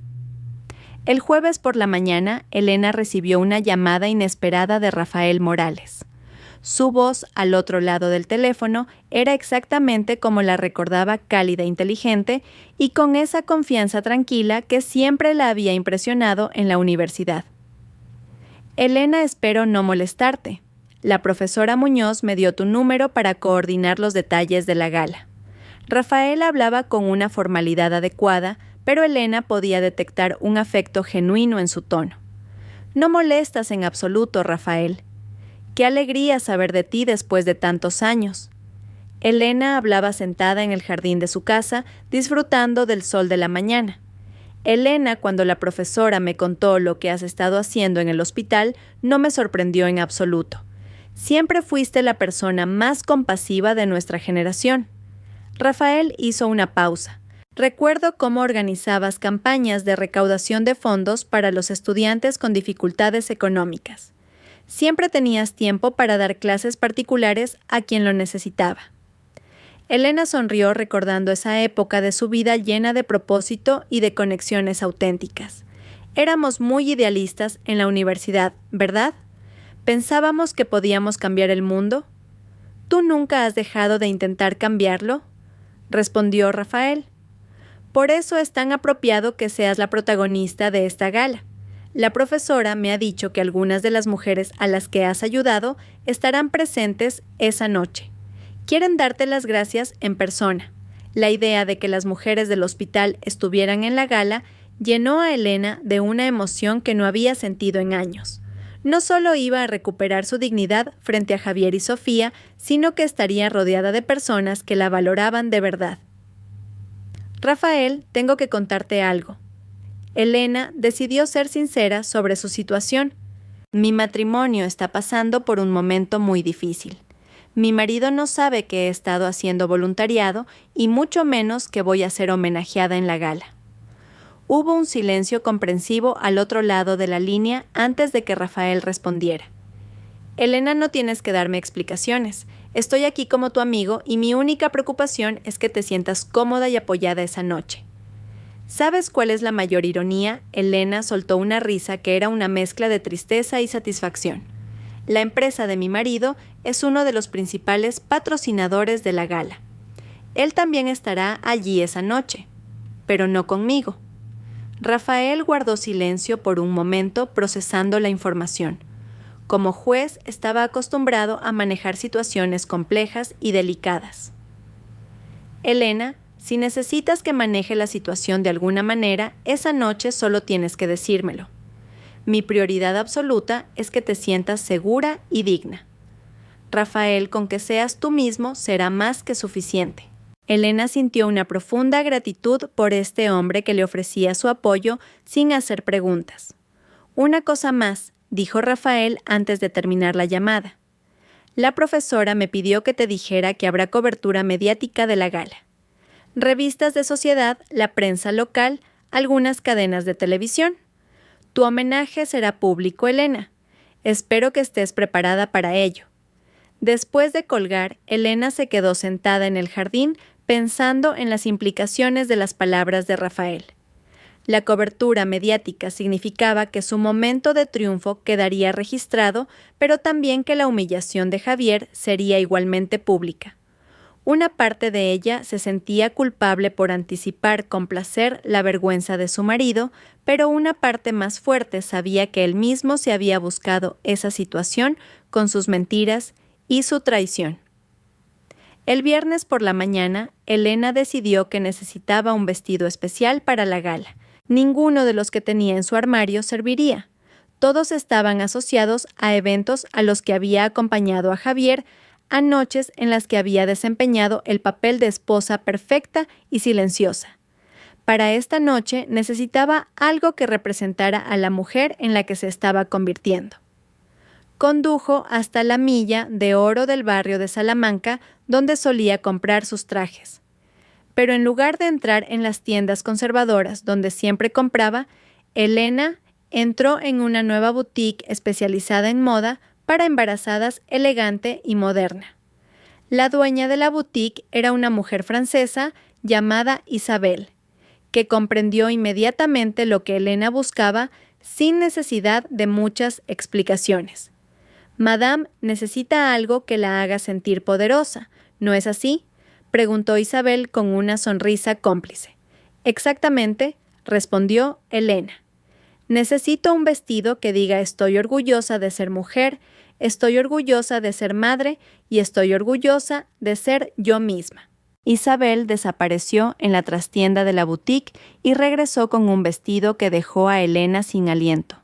El jueves por la mañana, Elena recibió una llamada inesperada de Rafael Morales. Su voz al otro lado del teléfono era exactamente como la recordaba, cálida e inteligente, y con esa confianza tranquila que siempre la había impresionado en la universidad. Elena, espero no molestarte. La profesora Muñoz me dio tu número para coordinar los detalles de la gala. Rafael hablaba con una formalidad adecuada, pero Elena podía detectar un afecto genuino en su tono. No molestas en absoluto, Rafael. Qué alegría saber de ti después de tantos años. Elena hablaba sentada en el jardín de su casa, disfrutando del sol de la mañana. Elena, cuando la profesora me contó lo que has estado haciendo en el hospital, no me sorprendió en absoluto. Siempre fuiste la persona más compasiva de nuestra generación. Rafael hizo una pausa. Recuerdo cómo organizabas campañas de recaudación de fondos para los estudiantes con dificultades económicas. Siempre tenías tiempo para dar clases particulares a quien lo necesitaba. Elena sonrió recordando esa época de su vida llena de propósito y de conexiones auténticas. Éramos muy idealistas en la universidad, ¿verdad? ¿Pensábamos que podíamos cambiar el mundo? ¿Tú nunca has dejado de intentar cambiarlo?, respondió Rafael. Por eso es tan apropiado que seas la protagonista de esta gala. La profesora me ha dicho que algunas de las mujeres a las que has ayudado estarán presentes esa noche. Quieren darte las gracias en persona. La idea de que las mujeres del hospital estuvieran en la gala llenó a Elena de una emoción que no había sentido en años. No solo iba a recuperar su dignidad frente a Javier y Sofía, sino que estaría rodeada de personas que la valoraban de verdad. Rafael, tengo que contarte algo. Elena decidió ser sincera sobre su situación. Mi matrimonio está pasando por un momento muy difícil. Mi marido no sabe que he estado haciendo voluntariado y mucho menos que voy a ser homenajeada en la gala. Hubo un silencio comprensivo al otro lado de la línea antes de que Rafael respondiera. Elena, no tienes que darme explicaciones. Estoy aquí como tu amigo y mi única preocupación es que te sientas cómoda y apoyada esa noche. ¿Sabes cuál es la mayor ironía? Elena soltó una risa que era una mezcla de tristeza y satisfacción. La empresa de mi marido es uno de los principales patrocinadores de la gala. Él también estará allí esa noche, pero no conmigo. Rafael guardó silencio por un momento procesando la información. Como juez estaba acostumbrado a manejar situaciones complejas y delicadas. Elena, si necesitas que maneje la situación de alguna manera, esa noche solo tienes que decírmelo. Mi prioridad absoluta es que te sientas segura y digna. Rafael, con que seas tú mismo será más que suficiente. Elena sintió una profunda gratitud por este hombre que le ofrecía su apoyo sin hacer preguntas. Una cosa más, dijo Rafael antes de terminar la llamada. La profesora me pidió que te dijera que habrá cobertura mediática de la gala. Revistas de sociedad, la prensa local, algunas cadenas de televisión. Tu homenaje será público, Elena. Espero que estés preparada para ello. Después de colgar, Elena se quedó sentada en el jardín pensando en las implicaciones de las palabras de Rafael. La cobertura mediática significaba que su momento de triunfo quedaría registrado, pero también que la humillación de Javier sería igualmente pública. Una parte de ella se sentía culpable por anticipar con placer la vergüenza de su marido, pero una parte más fuerte sabía que él mismo se había buscado esa situación con sus mentiras y su traición. El viernes por la mañana, Elena decidió que necesitaba un vestido especial para la gala. Ninguno de los que tenía en su armario serviría. Todos estaban asociados a eventos a los que había acompañado a Javier, a noches en las que había desempeñado el papel de esposa perfecta y silenciosa. Para esta noche necesitaba algo que representara a la mujer en la que se estaba convirtiendo. Condujo hasta la milla de oro del barrio de Salamanca, donde solía comprar sus trajes. Pero en lugar de entrar en las tiendas conservadoras donde siempre compraba, Elena entró en una nueva boutique especializada en moda para embarazadas, elegante y moderna. La dueña de la boutique era una mujer francesa llamada Isabel, que comprendió inmediatamente lo que Elena buscaba sin necesidad de muchas explicaciones. Madame necesita algo que la haga sentir poderosa, ¿no es así?, preguntó Isabel con una sonrisa cómplice. Exactamente, respondió Elena. Necesito un vestido que diga estoy orgullosa de ser mujer, estoy orgullosa de ser madre y estoy orgullosa de ser yo misma. Isabel desapareció en la trastienda de la boutique y regresó con un vestido que dejó a Elena sin aliento.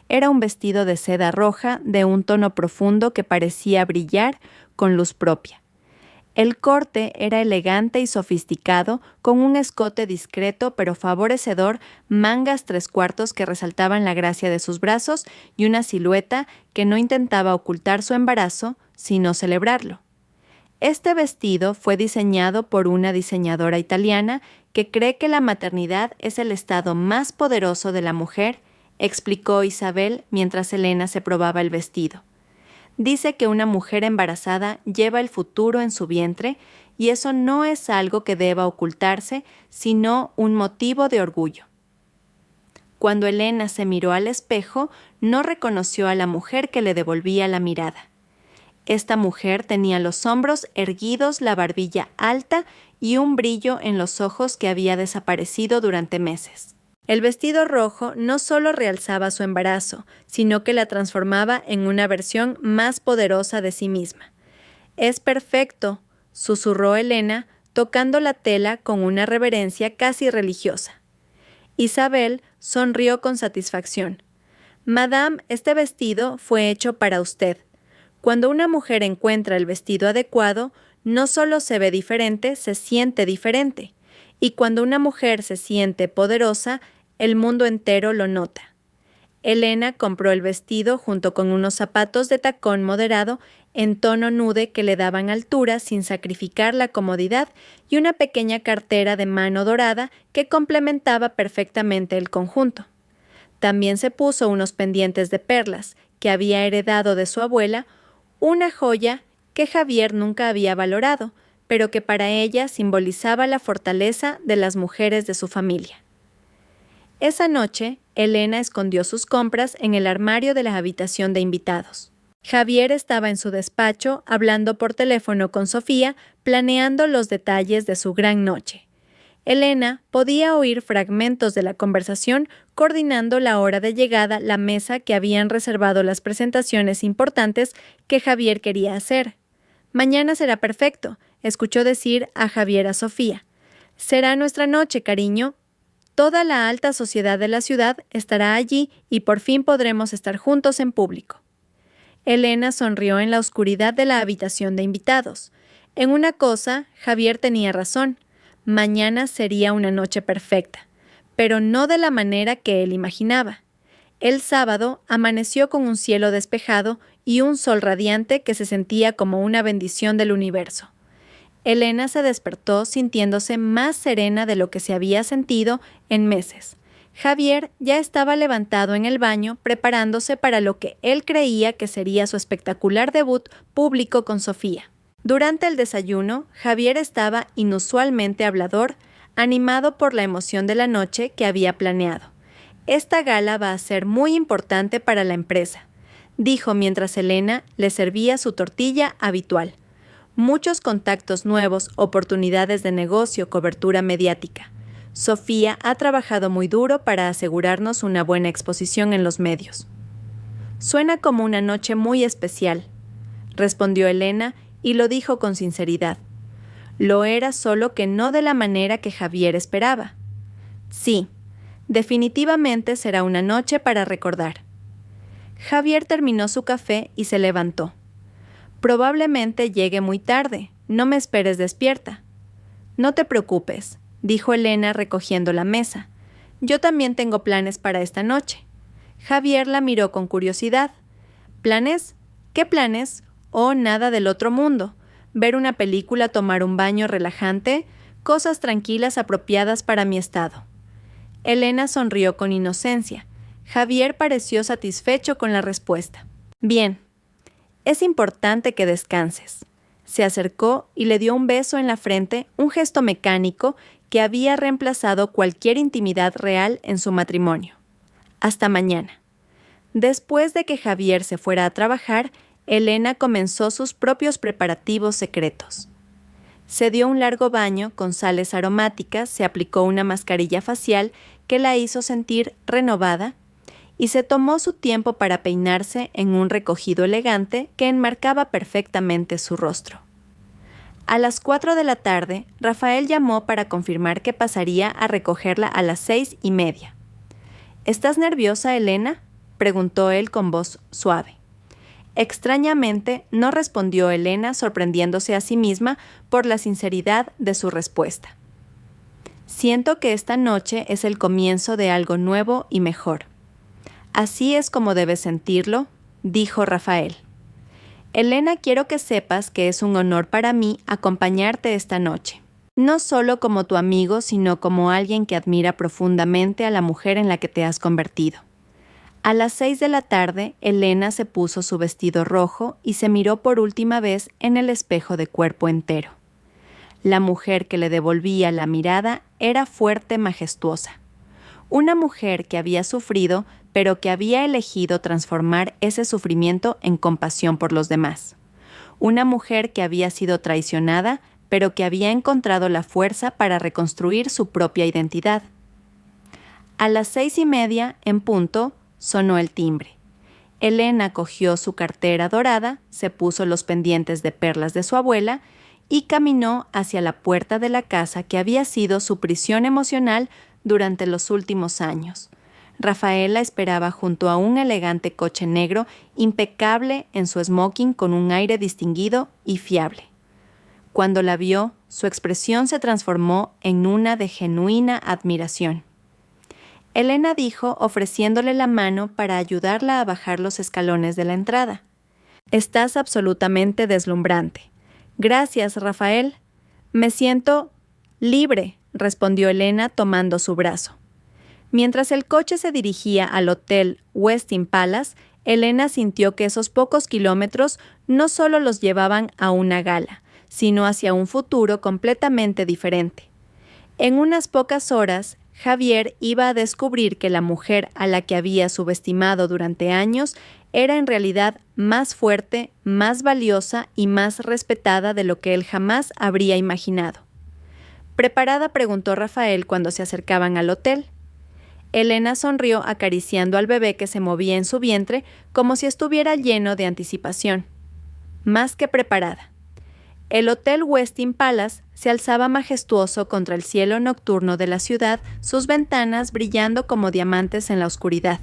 Era un vestido de seda roja de un tono profundo que parecía brillar con luz propia. El corte era elegante y sofisticado, con un escote discreto pero favorecedor, mangas 3/4 que resaltaban la gracia de sus brazos y una silueta que no intentaba ocultar su embarazo, sino celebrarlo. Este vestido fue diseñado por una diseñadora italiana que cree que la maternidad es el estado más poderoso de la mujer, explicó Isabel mientras Elena se probaba el vestido. Dice que una mujer embarazada lleva el futuro en su vientre y eso no es algo que deba ocultarse, sino un motivo de orgullo. Cuando Elena se miró al espejo, no reconoció a la mujer que le devolvía la mirada. Esta mujer tenía los hombros erguidos, la barbilla alta y un brillo en los ojos que había desaparecido durante meses. El vestido rojo no solo realzaba su embarazo, sino que la transformaba en una versión más poderosa de sí misma. «Es perfecto», susurró Elena, tocando la tela con una reverencia casi religiosa. Isabel sonrió con satisfacción. «Madame, este vestido fue hecho para usted. Cuando una mujer encuentra el vestido adecuado, no solo se ve diferente, se siente diferente. Y cuando una mujer se siente poderosa, el mundo entero lo nota. Elena compró el vestido junto con unos zapatos de tacón moderado en tono nude que le daban altura sin sacrificar la comodidad y una pequeña cartera de mano dorada que complementaba perfectamente el conjunto. También se puso unos pendientes de perlas que había heredado de su abuela, una joya que Javier nunca había valorado, pero que para ella simbolizaba la fortaleza de las mujeres de su familia. Esa noche, Elena escondió sus compras en el armario de la habitación de invitados. Javier estaba en su despacho hablando por teléfono con Sofía, planeando los detalles de su gran noche. Elena podía oír fragmentos de la conversación coordinando la hora de llegada, la mesa que habían reservado las presentaciones importantes que Javier quería hacer. «Mañana será perfecto», escuchó decir a Javier a Sofía. «Será nuestra noche, cariño. Toda la alta sociedad de la ciudad estará allí y por fin podremos estar juntos en público». Elena sonrió en la oscuridad de la habitación de invitados. En una cosa, Javier tenía razón. Mañana sería una noche perfecta, pero no de la manera que él imaginaba. El sábado amaneció con un cielo despejado y un sol radiante que se sentía como una bendición del universo. Elena se despertó sintiéndose más serena de lo que se había sentido en meses. Javier ya estaba levantado en el baño preparándose para lo que él creía que sería su espectacular debut público con Sofía. Durante el desayuno, Javier estaba inusualmente hablador, animado por la emoción de la noche que había planeado. «Esta gala va a ser muy importante para la empresa», dijo mientras Elena le servía su tortilla habitual. «Muchos contactos nuevos, oportunidades de negocio, cobertura mediática. Sofía ha trabajado muy duro para asegurarnos una buena exposición en los medios». «Suena como una noche muy especial», respondió Elena y lo dijo con sinceridad. Lo era, solo que no de la manera que Javier esperaba. «Sí, definitivamente será una noche para recordar». Javier terminó su café y se levantó. «Probablemente llegue muy tarde. No me esperes despierta». «No te preocupes», dijo Elena recogiendo la mesa. «Yo también tengo planes para esta noche». Javier la miró con curiosidad. «¿Planes? ¿Qué planes?» «Oh, nada del otro mundo. Ver una película, tomar un baño relajante, cosas tranquilas apropiadas para mi estado». Elena sonrió con inocencia. Javier pareció satisfecho con la respuesta. «Bien, es importante que descanses». Se acercó y le dio un beso en la frente, un gesto mecánico que había reemplazado cualquier intimidad real en su matrimonio. «Hasta mañana». Después de que Javier se fuera a trabajar, Elena comenzó sus propios preparativos secretos. Se dio un largo baño con sales aromáticas, se aplicó una mascarilla facial que la hizo sentir renovada y se tomó su tiempo para peinarse en un recogido elegante que enmarcaba perfectamente su rostro. A las 4 de la tarde, Rafael llamó para confirmar que pasaría a recogerla a las 6:30. «¿Estás nerviosa, Elena?», preguntó él con voz suave. Extrañamente, no respondió Elena, sorprendiéndose a sí misma por la sinceridad de su respuesta. «Siento que esta noche es el comienzo de algo nuevo y mejor». «Así es como debes sentirlo», dijo Rafael. «Elena, quiero que sepas que es un honor para mí acompañarte esta noche. No solo como tu amigo, sino como alguien que admira profundamente a la mujer en la que te has convertido». A las 6 de la tarde, Elena se puso su vestido rojo y se miró por última vez en el espejo de cuerpo entero. La mujer que le devolvía la mirada era fuerte, majestuosa. Una mujer que había sufrido, pero que había elegido transformar ese sufrimiento en compasión por los demás. Una mujer que había sido traicionada, pero que había encontrado la fuerza para reconstruir su propia identidad. A las 6:30, en punto, sonó el timbre. Elena cogió su cartera dorada, se puso los pendientes de perlas de su abuela y caminó hacia la puerta de la casa que había sido su prisión emocional durante los últimos años. Rafael la esperaba junto a un elegante coche negro, impecable en su smoking con un aire distinguido y fiable. Cuando la vio, su expresión se transformó en una de genuina admiración. Elena dijo, ofreciéndole la mano para ayudarla a bajar los escalones de la entrada. «Estás absolutamente deslumbrante». «Gracias, Rafael». «Me siento libre», respondió Elena tomando su brazo. Mientras el coche se dirigía al hotel Westin Palace, Elena sintió que esos pocos kilómetros no solo los llevaban a una gala, sino hacia un futuro completamente diferente. En unas pocas horas, Javier iba a descubrir que la mujer a la que había subestimado durante años era en realidad más fuerte, más valiosa y más respetada de lo que él jamás habría imaginado. ¿Preparada?, preguntó Rafael cuando se acercaban al hotel. Elena sonrió acariciando al bebé que se movía en su vientre como si estuviera lleno de anticipación. Más que preparada. El Hotel Westin Palace se alzaba majestuoso contra el cielo nocturno de la ciudad, sus ventanas brillando como diamantes en la oscuridad.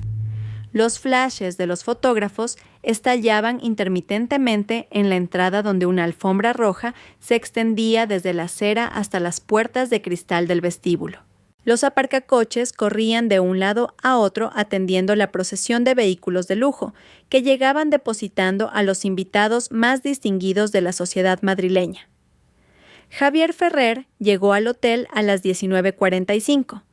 Los flashes de los fotógrafos estallaban intermitentemente en la entrada donde una alfombra roja se extendía desde la acera hasta las puertas de cristal del vestíbulo. Los aparcacoches corrían de un lado a otro atendiendo la procesión de vehículos de lujo, que llegaban depositando a los invitados más distinguidos de la sociedad madrileña. Javier Ferrer llegó al hotel a las 19:45.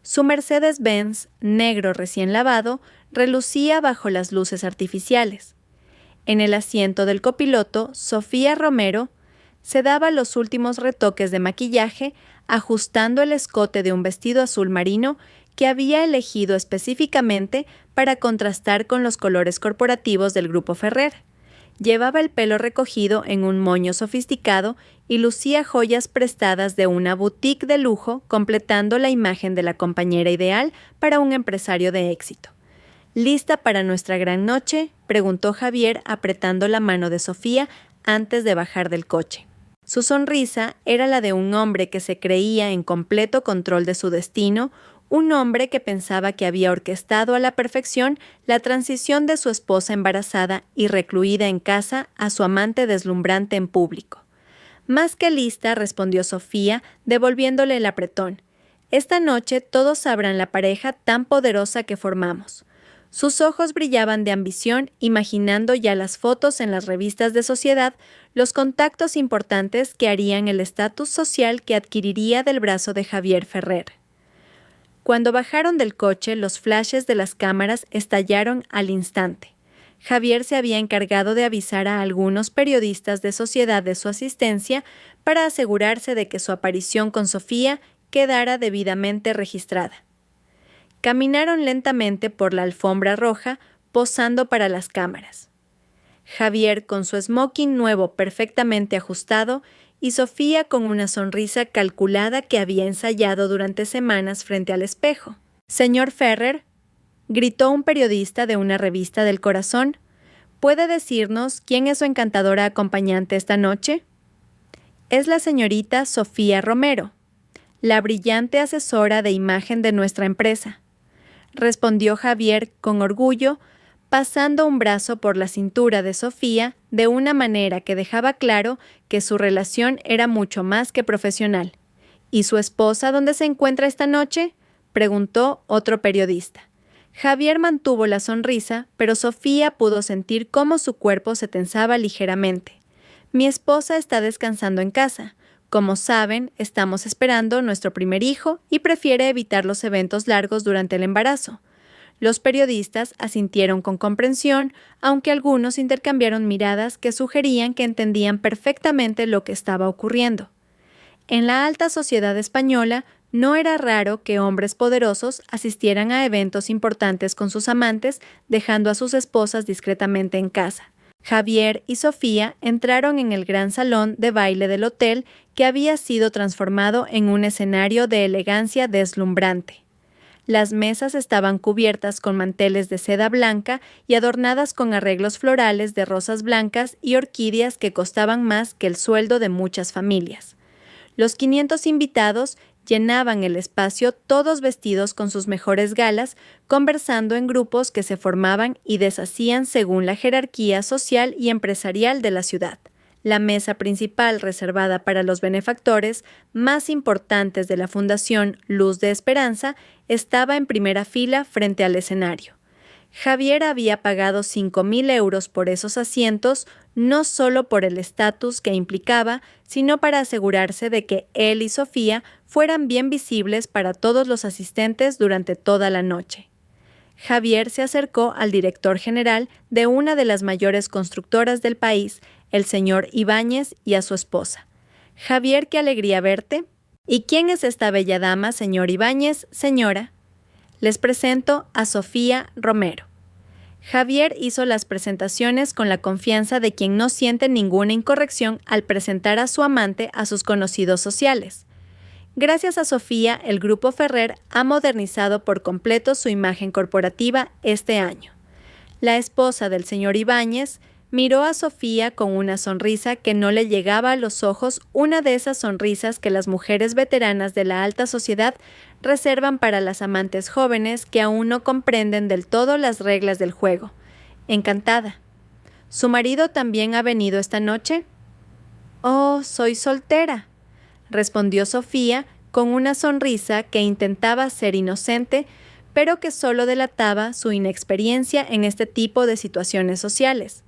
Su Mercedes-Benz, negro recién lavado, relucía bajo las luces artificiales. En el asiento del copiloto, Sofía Romero se daba los últimos retoques de maquillaje, ajustando el escote de un vestido azul marino que había elegido específicamente para contrastar con los colores corporativos del Grupo Ferrer. Llevaba el pelo recogido en un moño sofisticado y lucía joyas prestadas de una boutique de lujo, completando la imagen de la compañera ideal para un empresario de éxito. «¿Lista para nuestra gran noche?», preguntó Javier apretando la mano de Sofía antes de bajar del coche. Su sonrisa era la de un hombre que se creía en completo control de su destino, un hombre que pensaba que había orquestado a la perfección la transición de su esposa embarazada y recluida en casa a su amante deslumbrante en público. «Más que lista», respondió Sofía, devolviéndole el apretón. «Esta noche todos sabrán la pareja tan poderosa que formamos». Sus ojos brillaban de ambición, imaginando ya las fotos en las revistas de sociedad, los contactos importantes que harían el estatus social que adquiriría del brazo de Javier Ferrer. Cuando bajaron del coche, los flashes de las cámaras estallaron al instante. Javier se había encargado de avisar a algunos periodistas de sociedad de su asistencia para asegurarse de que su aparición con Sofía quedara debidamente registrada. Caminaron lentamente por la alfombra roja, posando para las cámaras. Javier con su smoking nuevo perfectamente ajustado y Sofía con una sonrisa calculada que había ensayado durante semanas frente al espejo. «Señor Ferrer», gritó un periodista de una revista del corazón, «¿puede decirnos quién es su encantadora acompañante esta noche?» «Es la señorita Sofía Romero, la brillante asesora de imagen de nuestra empresa», respondió Javier con orgullo, pasando un brazo por la cintura de Sofía de una manera que dejaba claro que su relación era mucho más que profesional. «¿Y su esposa dónde se encuentra esta noche?», preguntó otro periodista. Javier mantuvo la sonrisa, pero Sofía pudo sentir cómo su cuerpo se tensaba ligeramente. «Mi esposa está descansando en casa. Como saben, estamos esperando nuestro primer hijo y prefiere evitar los eventos largos durante el embarazo». Los periodistas asintieron con comprensión, aunque algunos intercambiaron miradas que sugerían que entendían perfectamente lo que estaba ocurriendo. En la alta sociedad española no era raro que hombres poderosos asistieran a eventos importantes con sus amantes, dejando a sus esposas discretamente en casa. Javier y Sofía entraron en el gran salón de baile del hotel, que había sido transformado en un escenario de elegancia deslumbrante. Las mesas estaban cubiertas con manteles de seda blanca y adornadas con arreglos florales de rosas blancas y orquídeas que costaban más que el sueldo de muchas familias. Los 500 invitados llenaban el espacio, todos vestidos con sus mejores galas, conversando en grupos que se formaban y deshacían según la jerarquía social y empresarial de la ciudad. La mesa principal reservada para los benefactores más importantes de la Fundación Luz de Esperanza estaba en primera fila frente al escenario. Javier había pagado 5,000 euros por esos asientos, no solo por el estatus que implicaba, sino para asegurarse de que él y Sofía fueran bien visibles para todos los asistentes durante toda la noche. Javier se acercó al director general de una de las mayores constructoras del país, el señor Ibáñez, y a su esposa. «Javier, qué alegría verte. ¿Y quién es esta bella dama, señor Ibáñez, señora?» «Les presento a Sofía Romero». Javier hizo las presentaciones con la confianza de quien no siente ninguna incorrección al presentar a su amante a sus conocidos sociales. Gracias a Sofía, el Grupo Ferrer ha modernizado por completo su imagen corporativa este año. La esposa del señor Ibáñez miró a Sofía con una sonrisa que no le llegaba a los ojos, una de esas sonrisas que las mujeres veteranas de la alta sociedad reservan para las amantes jóvenes que aún no comprenden del todo las reglas del juego. Encantada. ¿Su marido también ha venido esta noche? «Oh, soy soltera», respondió Sofía con una sonrisa que intentaba ser inocente, pero que solo delataba su inexperiencia en este tipo de situaciones sociales.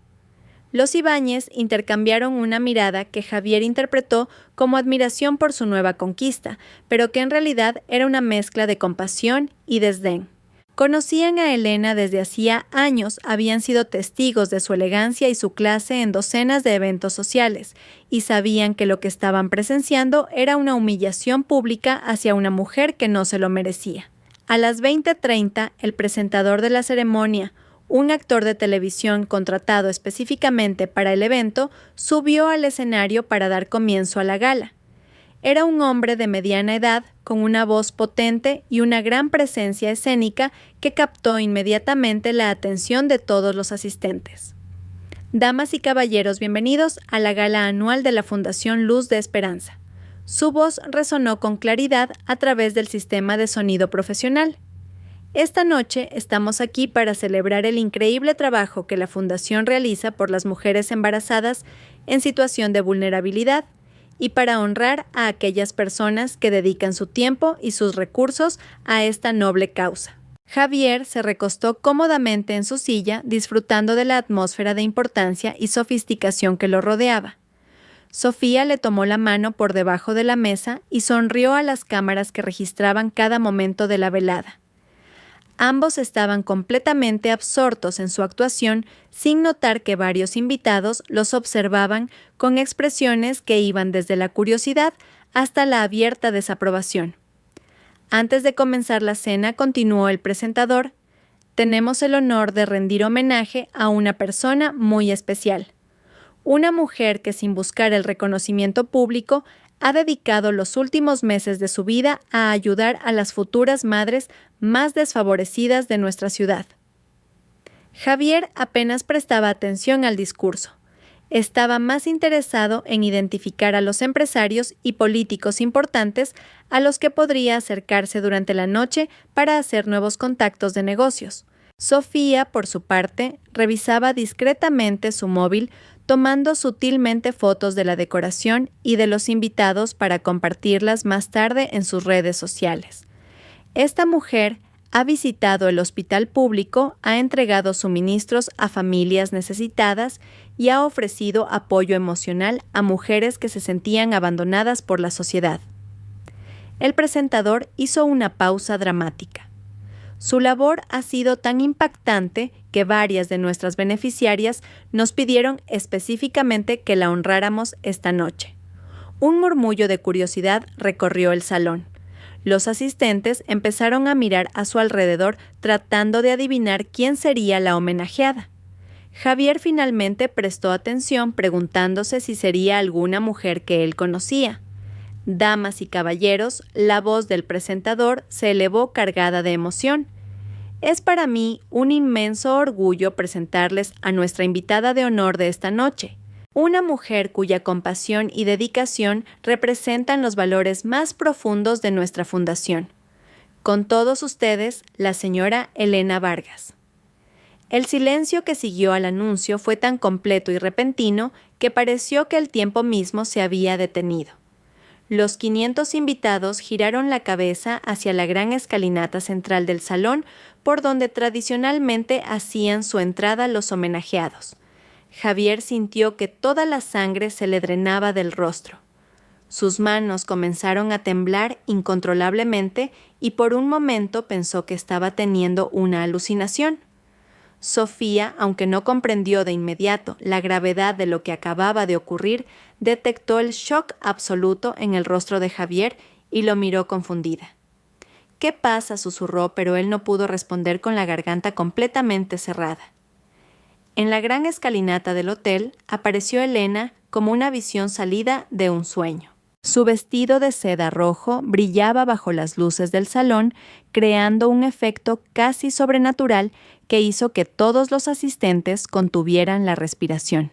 Los Ibáñez intercambiaron una mirada que Javier interpretó como admiración por su nueva conquista, pero que en realidad era una mezcla de compasión y desdén. Conocían a Elena desde hacía años, habían sido testigos de su elegancia y su clase en docenas de eventos sociales, y sabían que lo que estaban presenciando era una humillación pública hacia una mujer que no se lo merecía. A las 20:30, el presentador de la ceremonia, un actor de televisión contratado específicamente para el evento, subió al escenario para dar comienzo a la gala. Era un hombre de mediana edad, con una voz potente y una gran presencia escénica que captó inmediatamente la atención de todos los asistentes. Damas y caballeros, bienvenidos a la gala anual de la Fundación Luz de Esperanza. Su voz resonó con claridad a través del sistema de sonido profesional. Esta noche estamos aquí para celebrar el increíble trabajo que la Fundación realiza por las mujeres embarazadas en situación de vulnerabilidad y para honrar a aquellas personas que dedican su tiempo y sus recursos a esta noble causa. Javier se recostó cómodamente en su silla, disfrutando de la atmósfera de importancia y sofisticación que lo rodeaba. Sofía le tomó la mano por debajo de la mesa y sonrió a las cámaras que registraban cada momento de la velada. Ambos estaban completamente absortos en su actuación, sin notar que varios invitados los observaban con expresiones que iban desde la curiosidad hasta la abierta desaprobación. Antes de comenzar la cena, continuó el presentador, tenemos el honor de rendir homenaje a una persona muy especial. Una mujer que, sin buscar el reconocimiento público, ha dedicado los últimos meses de su vida a ayudar a las futuras madres más desfavorecidas de nuestra ciudad. Javier apenas prestaba atención al discurso. Estaba más interesado en identificar a los empresarios y políticos importantes a los que podría acercarse durante la noche para hacer nuevos contactos de negocios. Sofía, por su parte, revisaba discretamente su móvil, tomando sutilmente fotos de la decoración y de los invitados para compartirlas más tarde en sus redes sociales. Esta mujer ha visitado el hospital público, ha entregado suministros a familias necesitadas y ha ofrecido apoyo emocional a mujeres que se sentían abandonadas por la sociedad. El presentador hizo una pausa dramática. Su labor ha sido tan impactante que varias de nuestras beneficiarias nos pidieron específicamente que la honráramos esta noche. Un murmullo de curiosidad recorrió el salón. Los asistentes empezaron a mirar a su alrededor tratando de adivinar quién sería la homenajeada. Javier finalmente prestó atención preguntándose si sería alguna mujer que él conocía. Damas y caballeros, la voz del presentador se elevó cargada de emoción. Es para mí un inmenso orgullo presentarles a nuestra invitada de honor de esta noche, una mujer cuya compasión y dedicación representan los valores más profundos de nuestra fundación. Con todos ustedes, la señora Elena Vargas. El silencio que siguió al anuncio fue tan completo y repentino que pareció que el tiempo mismo se había detenido. Los 500 invitados giraron la cabeza hacia la gran escalinata central del salón, por donde tradicionalmente hacían su entrada los homenajeados. Javier sintió que toda la sangre se le drenaba del rostro. Sus manos comenzaron a temblar incontrolablemente y por un momento pensó que estaba teniendo una alucinación. Sofía, aunque no comprendió de inmediato la gravedad de lo que acababa de ocurrir, detectó el shock absoluto en el rostro de Javier y lo miró confundida. «¿Qué pasa?», susurró, pero él no pudo responder con la garganta completamente cerrada. En la gran escalinata del hotel apareció Elena como una visión salida de un sueño. Su vestido de seda rojo brillaba bajo las luces del salón, creando un efecto casi sobrenatural que hizo que todos los asistentes contuvieran la respiración.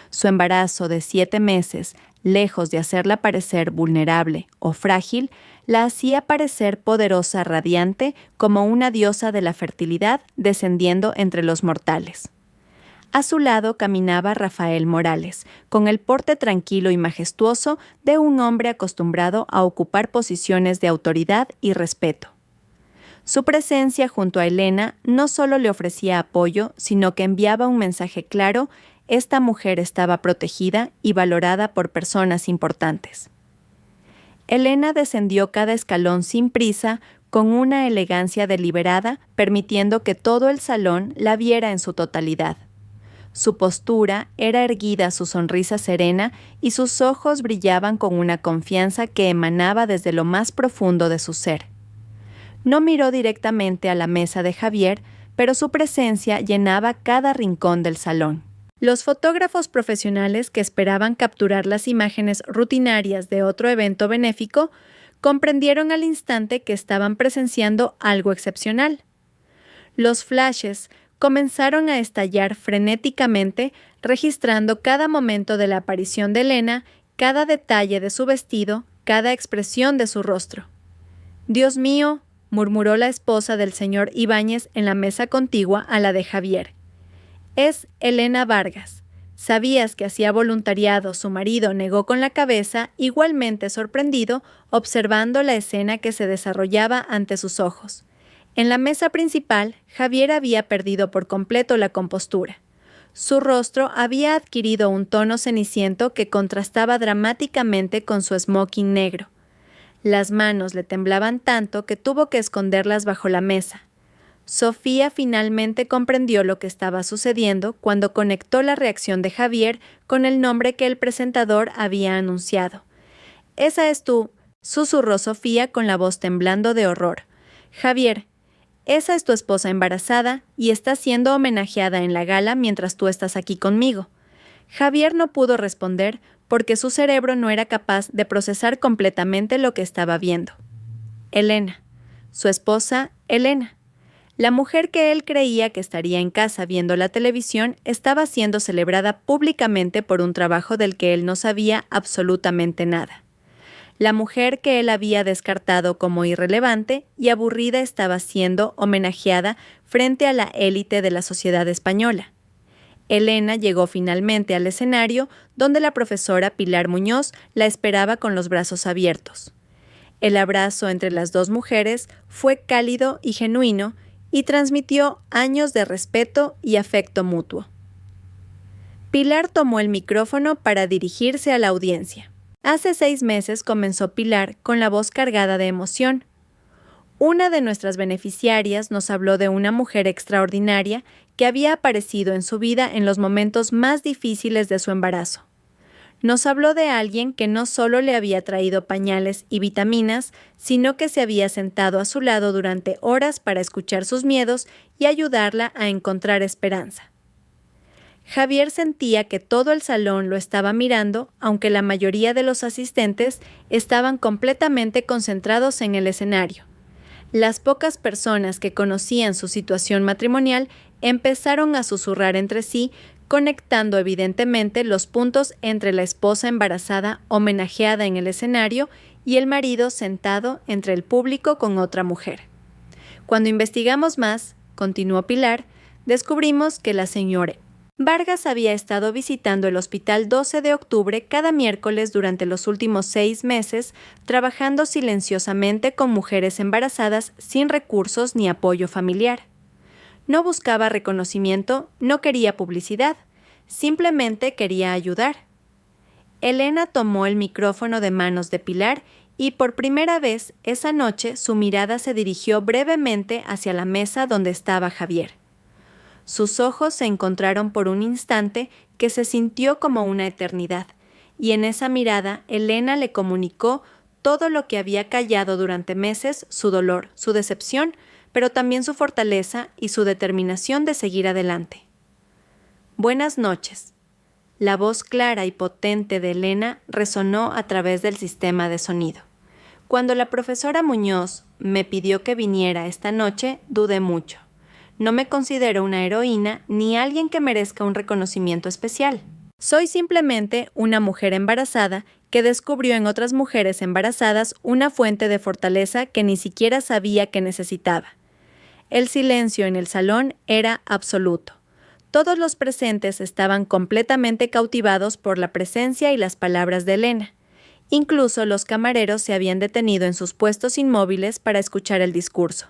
Su embarazo de 7 meses, lejos de hacerla parecer vulnerable o frágil, la hacía parecer poderosa, radiante, como una diosa de la fertilidad descendiendo entre los mortales. A su lado caminaba Rafael Morales, con el porte tranquilo y majestuoso de un hombre acostumbrado a ocupar posiciones de autoridad y respeto. Su presencia junto a Elena no solo le ofrecía apoyo, sino que enviaba un mensaje claro: esta mujer estaba protegida y valorada por personas importantes. Elena descendió cada escalón sin prisa, con una elegancia deliberada, permitiendo que todo el salón la viera en su totalidad. Su postura era erguida, su sonrisa serena y sus ojos brillaban con una confianza que emanaba desde lo más profundo de su ser. No miró directamente a la mesa de Javier, pero su presencia llenaba cada rincón del salón. Los fotógrafos profesionales que esperaban capturar las imágenes rutinarias de otro evento benéfico comprendieron al instante que estaban presenciando algo excepcional. Los flashes comenzaron a estallar frenéticamente, registrando cada momento de la aparición de Elena, cada detalle de su vestido, cada expresión de su rostro. «Dios mío», murmuró la esposa del señor Ibáñez en la mesa contigua a la de Javier. «Es Elena Vargas». «¿Sabías que hacía voluntariado?», su marido negó con la cabeza, igualmente sorprendido, observando la escena que se desarrollaba ante sus ojos. En la mesa principal, Javier había perdido por completo la compostura. Su rostro había adquirido un tono ceniciento que contrastaba dramáticamente con su smoking negro. Las manos le temblaban tanto que tuvo que esconderlas bajo la mesa. Sofía finalmente comprendió lo que estaba sucediendo cuando conectó la reacción de Javier con el nombre que el presentador había anunciado. «Esa es tú», susurró Sofía con la voz temblando de horror. «Javier, esa es tu esposa embarazada y está siendo homenajeada en la gala mientras tú estás aquí conmigo». Javier no pudo responder porque su cerebro no era capaz de procesar completamente lo que estaba viendo. Elena, su esposa Elena. La mujer que él creía que estaría en casa viendo la televisión estaba siendo celebrada públicamente por un trabajo del que él no sabía absolutamente nada. La mujer que él había descartado como irrelevante y aburrida estaba siendo homenajeada frente a la élite de la sociedad española. Elena llegó finalmente al escenario, donde la profesora Pilar Muñoz la esperaba con los brazos abiertos. El abrazo entre las dos mujeres fue cálido y genuino y transmitió años de respeto y afecto mutuo. Pilar tomó el micrófono para dirigirse a la audiencia. Hace 6 meses comenzó Pilar con la voz cargada de emoción. Una de nuestras beneficiarias nos habló de una mujer extraordinaria que había aparecido en su vida en los momentos más difíciles de su embarazo. Nos habló de alguien que no solo le había traído pañales y vitaminas, sino que se había sentado a su lado durante horas para escuchar sus miedos y ayudarla a encontrar esperanza. Javier sentía que todo el salón lo estaba mirando, aunque la mayoría de los asistentes estaban completamente concentrados en el escenario. Las pocas personas que conocían su situación matrimonial empezaron a susurrar entre sí, conectando evidentemente los puntos entre la esposa embarazada homenajeada en el escenario y el marido sentado entre el público con otra mujer. Cuando investigamos más, continuó Pilar, descubrimos que la señora Vargas había estado visitando el Hospital 12 de Octubre cada miércoles durante los últimos 6 meses, trabajando silenciosamente con mujeres embarazadas sin recursos ni apoyo familiar. No buscaba reconocimiento, no quería publicidad, simplemente quería ayudar. Elena tomó el micrófono de manos de Pilar y por primera vez esa noche su mirada se dirigió brevemente hacia la mesa donde estaba Javier. Sus ojos se encontraron por un instante que se sintió como una eternidad, y en esa mirada Elena le comunicó todo lo que había callado durante meses, su dolor, su decepción, pero también su fortaleza y su determinación de seguir adelante. Buenas noches. La voz clara y potente de Elena resonó a través del sistema de sonido. Cuando la profesora Muñoz me pidió que viniera esta noche, dudé mucho. No me considero una heroína ni alguien que merezca un reconocimiento especial. Soy simplemente una mujer embarazada que descubrió en otras mujeres embarazadas una fuente de fortaleza que ni siquiera sabía que necesitaba. El silencio en el salón era absoluto. Todos los presentes estaban completamente cautivados por la presencia y las palabras de Elena. Incluso los camareros se habían detenido en sus puestos inmóviles para escuchar el discurso.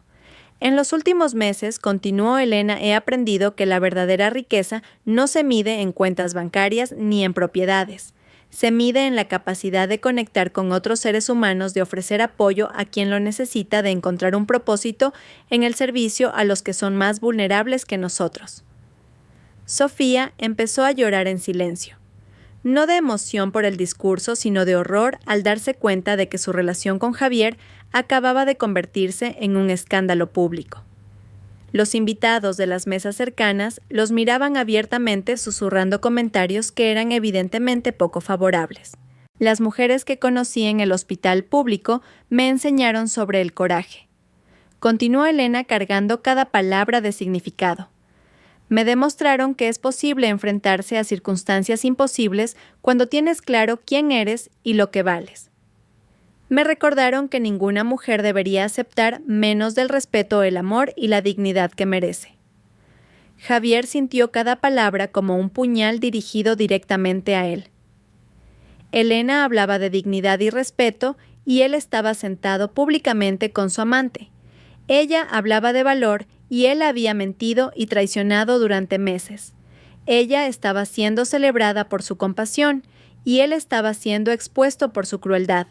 En los últimos meses, continuó Elena, he aprendido que la verdadera riqueza no se mide en cuentas bancarias ni en propiedades. Se mide en la capacidad de conectar con otros seres humanos, de ofrecer apoyo a quien lo necesita, de encontrar un propósito en el servicio a los que son más vulnerables que nosotros. Sofía empezó a llorar en silencio. No de emoción por el discurso, sino de horror al darse cuenta de que su relación con Javier acababa de convertirse en un escándalo público. Los invitados de las mesas cercanas los miraban abiertamente, susurrando comentarios que eran evidentemente poco favorables. Las mujeres que conocí en el hospital público me enseñaron sobre el coraje. Continuó Elena cargando cada palabra de significado. Me demostraron que es posible enfrentarse a circunstancias imposibles cuando tienes claro quién eres y lo que vales. Me recordaron que ninguna mujer debería aceptar menos del respeto, el amor y la dignidad que merece. Javier sintió cada palabra como un puñal dirigido directamente a él. Elena hablaba de dignidad y respeto y él estaba sentado públicamente con su amante. Ella hablaba de valor y él había mentido y traicionado durante meses. Ella estaba siendo celebrada por su compasión y él estaba siendo expuesto por su crueldad.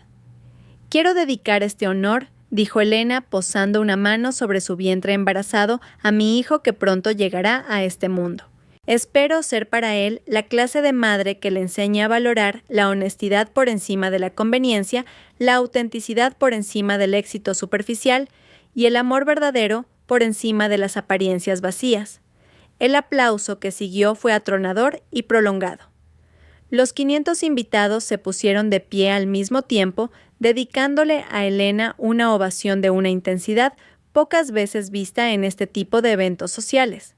Quiero dedicar este honor, dijo Elena, posando una mano sobre su vientre embarazado, a mi hijo que pronto llegará a este mundo. Espero ser para él la clase de madre que le enseñe a valorar la honestidad por encima de la conveniencia, la autenticidad por encima del éxito superficial y el amor verdadero por encima de las apariencias vacías. El aplauso que siguió fue atronador y prolongado. Los 500 invitados se pusieron de pie al mismo tiempo, dedicándole a Elena una ovación de una intensidad pocas veces vista en este tipo de eventos sociales.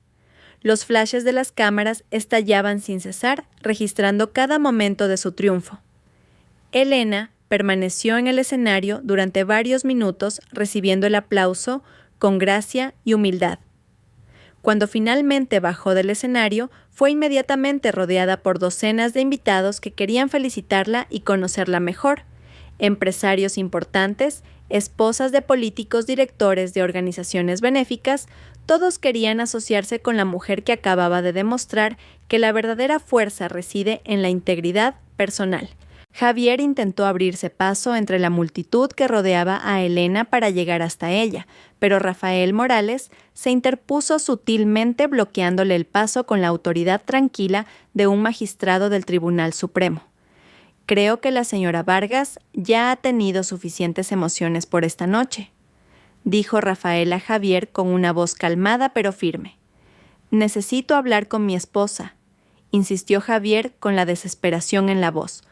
Los flashes de las cámaras estallaban sin cesar, registrando cada momento de su triunfo. Elena permaneció en el escenario durante varios minutos, recibiendo el aplauso con gracia y humildad. Cuando finalmente bajó del escenario, fue inmediatamente rodeada por docenas de invitados que querían felicitarla y conocerla mejor. Empresarios importantes, esposas de políticos, directores de organizaciones benéficas, todos querían asociarse con la mujer que acababa de demostrar que la verdadera fuerza reside en la integridad personal. Javier intentó abrirse paso entre la multitud que rodeaba a Elena para llegar hasta ella, pero Rafael Morales se interpuso sutilmente, bloqueándole el paso con la autoridad tranquila de un magistrado del Tribunal Supremo. Creo que la señora Vargas ya ha tenido suficientes emociones por esta noche, dijo Rafael a Javier con una voz calmada pero firme. Necesito hablar con mi esposa, insistió Javier con la desesperación en la voz.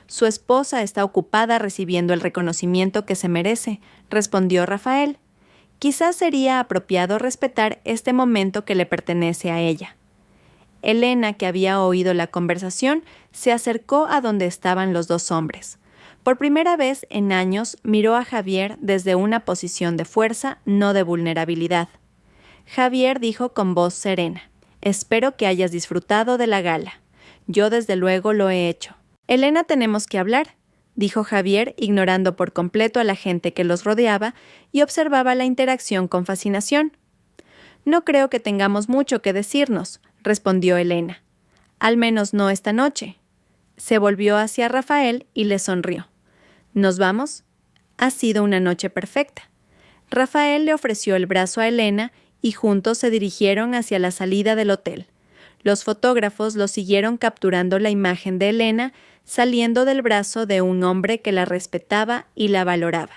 Su esposa está ocupada recibiendo el reconocimiento que se merece, respondió Rafael. Quizás sería apropiado respetar este momento que le pertenece a ella. Elena, que había oído la conversación, se acercó a donde estaban los dos hombres. Por primera vez en años miró a Javier desde una posición de fuerza, no de vulnerabilidad. Javier dijo con voz serena: «Espero que hayas disfrutado de la gala. Yo desde luego lo he hecho». «Elena, tenemos que hablar», dijo Javier, ignorando por completo a la gente que los rodeaba y observaba la interacción con fascinación. «No creo que tengamos mucho que decirnos», respondió Elena. «Al menos no esta noche». Se volvió hacia Rafael y le sonrió. «¿Nos vamos? Ha sido una noche perfecta». Rafael le ofreció el brazo a Elena y juntos se dirigieron hacia la salida del hotel. Los fotógrafos los siguieron capturando la imagen de Elena saliendo del brazo de un hombre que la respetaba y la valoraba.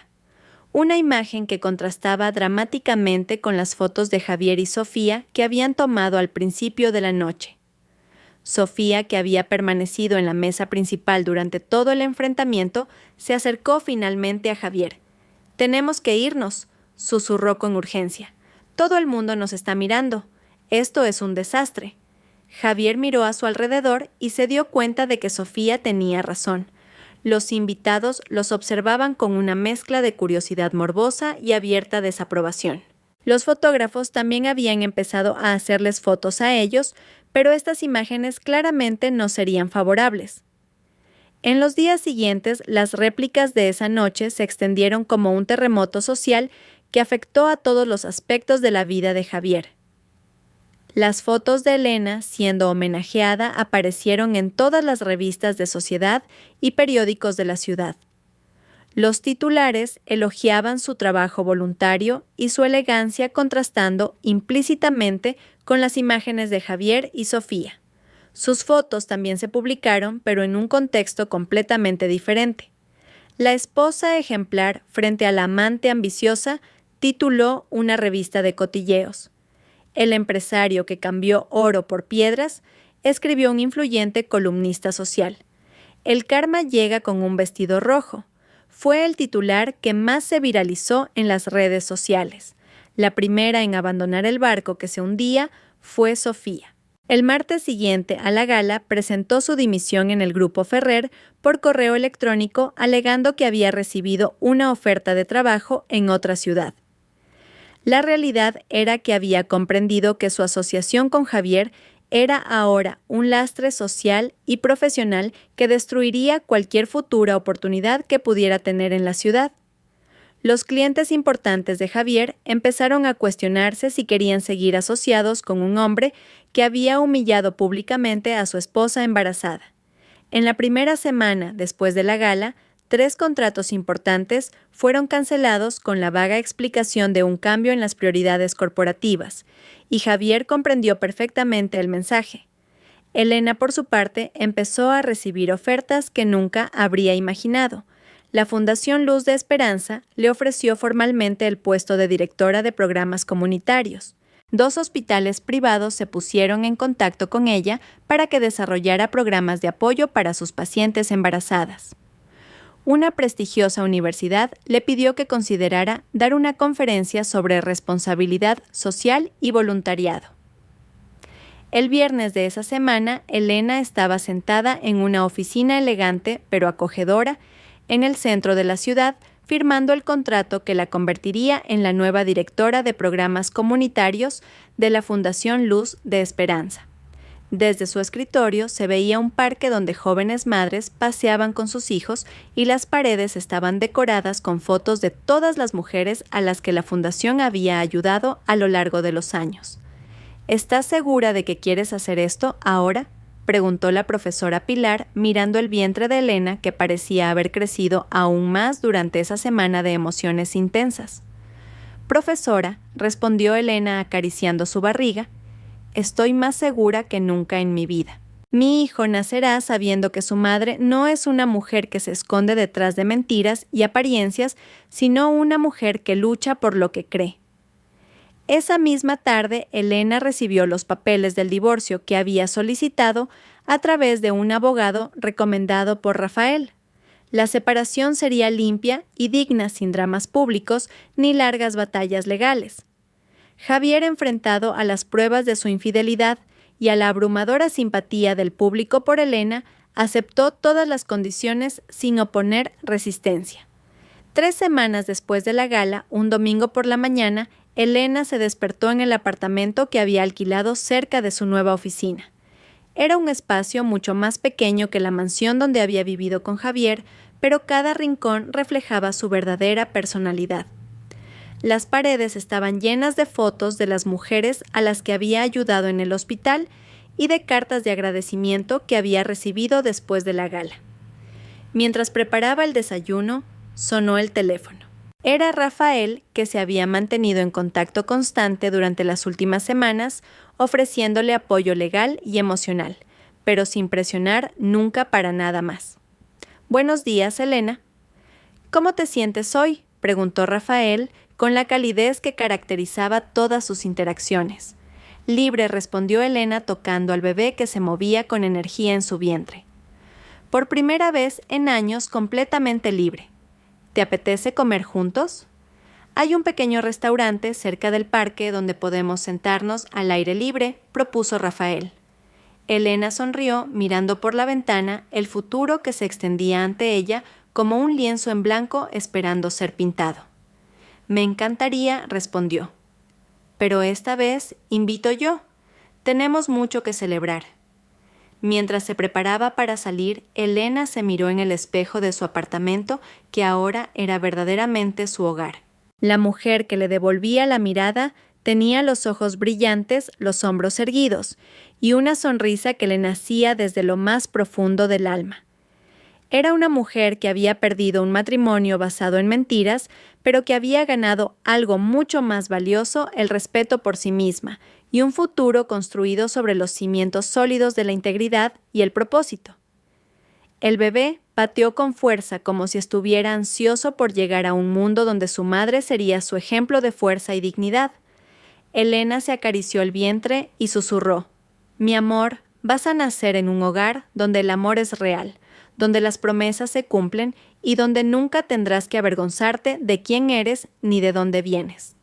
Una imagen que contrastaba dramáticamente con las fotos de Javier y Sofía que habían tomado al principio de la noche. Sofía, que había permanecido en la mesa principal durante todo el enfrentamiento, se acercó finalmente a Javier. «Tenemos que irnos», susurró con urgencia. «Todo el mundo nos está mirando. Esto es un desastre». Javier miró a su alrededor y se dio cuenta de que Sofía tenía razón. Los invitados los observaban con una mezcla de curiosidad morbosa y abierta desaprobación. Los fotógrafos también habían empezado a hacerles fotos a ellos, pero estas imágenes claramente no serían favorables. En los días siguientes, las réplicas de esa noche se extendieron como un terremoto social que afectó a todos los aspectos de la vida de Javier. Las fotos de Elena, siendo homenajeada, aparecieron en todas las revistas de sociedad y periódicos de la ciudad. Los titulares elogiaban su trabajo voluntario y su elegancia, contrastando implícitamente con las imágenes de Javier y Sofía. Sus fotos también se publicaron, pero en un contexto completamente diferente. La esposa ejemplar frente a la amante ambiciosa tituló una revista de cotilleos. El empresario que cambió oro por piedras escribió un influyente columnista social. «El karma llega con un vestido rojo». Fue el titular que más se viralizó en las redes sociales. La primera en abandonar el barco que se hundía fue Sofía. El martes siguiente a la gala presentó su dimisión en el Grupo Ferrer por correo electrónico alegando que había recibido una oferta de trabajo en otra ciudad. La realidad era que había comprendido que su asociación con Javier era ahora un lastre social y profesional que destruiría cualquier futura oportunidad que pudiera tener en la ciudad. Los clientes importantes de Javier empezaron a cuestionarse si querían seguir asociados con un hombre que había humillado públicamente a su esposa embarazada. En la primera semana después de la gala, 3 contratos importantes fueron cancelados con la vaga explicación de un cambio en las prioridades corporativas, y Javier comprendió perfectamente el mensaje. Elena, por su parte, empezó a recibir ofertas que nunca habría imaginado. La Fundación Luz de Esperanza le ofreció formalmente el puesto de directora de programas comunitarios. 2 hospitales privados se pusieron en contacto con ella para que desarrollara programas de apoyo para sus pacientes embarazadas. Una prestigiosa universidad le pidió que considerara dar una conferencia sobre responsabilidad social y voluntariado. El viernes de esa semana, Elena estaba sentada en una oficina elegante pero acogedora en el centro de la ciudad, firmando el contrato que la convertiría en la nueva directora de programas comunitarios de la Fundación Luz de Esperanza. Desde su escritorio se veía un parque donde jóvenes madres paseaban con sus hijos y las paredes estaban decoradas con fotos de todas las mujeres a las que la fundación había ayudado a lo largo de los años. ¿Estás segura de que quieres hacer esto ahora?, preguntó la profesora Pilar, mirando el vientre de Elena, que parecía haber crecido aún más durante esa semana de emociones intensas. «Profesora», respondió Elena acariciando su barriga, «estoy más segura que nunca en mi vida. Mi hijo nacerá sabiendo que su madre no es una mujer que se esconde detrás de mentiras y apariencias, sino una mujer que lucha por lo que cree». Esa misma tarde, Elena recibió los papeles del divorcio que había solicitado a través de un abogado recomendado por Rafael. La separación sería limpia y digna, sin dramas públicos ni largas batallas legales. Javier, enfrentado a las pruebas de su infidelidad y a la abrumadora simpatía del público por Elena, aceptó todas las condiciones sin oponer resistencia. 3 semanas después de la gala, un domingo por la mañana, Elena se despertó en el apartamento que había alquilado cerca de su nueva oficina. Era un espacio mucho más pequeño que la mansión donde había vivido con Javier, pero cada rincón reflejaba su verdadera personalidad. Las paredes estaban llenas de fotos de las mujeres a las que había ayudado en el hospital y de cartas de agradecimiento que había recibido después de la gala. Mientras preparaba el desayuno, sonó el teléfono. Era Rafael, que se había mantenido en contacto constante durante las últimas semanas, ofreciéndole apoyo legal y emocional, pero sin presionar nunca para nada más. «Buenos días, Elena». «¿Cómo te sientes hoy?», preguntó Rafael, con la calidez que caracterizaba todas sus interacciones. «Libre», respondió Elena tocando al bebé que se movía con energía en su vientre. «Por primera vez en años completamente libre. ¿Te apetece comer juntos? Hay un pequeño restaurante cerca del parque donde podemos sentarnos al aire libre», propuso Rafael. Elena sonrió mirando por la ventana el futuro que se extendía ante ella como un lienzo en blanco esperando ser pintado. «Me encantaría», respondió. «Pero esta vez invito yo. Tenemos mucho que celebrar». Mientras se preparaba para salir, Elena se miró en el espejo de su apartamento, que ahora era verdaderamente su hogar. La mujer que le devolvía la mirada tenía los ojos brillantes, los hombros erguidos, y una sonrisa que le nacía desde lo más profundo del alma. Era una mujer que había perdido un matrimonio basado en mentiras, pero que había ganado algo mucho más valioso, el respeto por sí misma, y un futuro construido sobre los cimientos sólidos de la integridad y el propósito. El bebé pateó con fuerza como si estuviera ansioso por llegar a un mundo donde su madre sería su ejemplo de fuerza y dignidad. Elena se acarició el vientre y susurró: «Mi amor, vas a nacer en un hogar donde el amor es real, donde las promesas se cumplen y donde nunca tendrás que avergonzarte de quién eres ni de dónde vienes».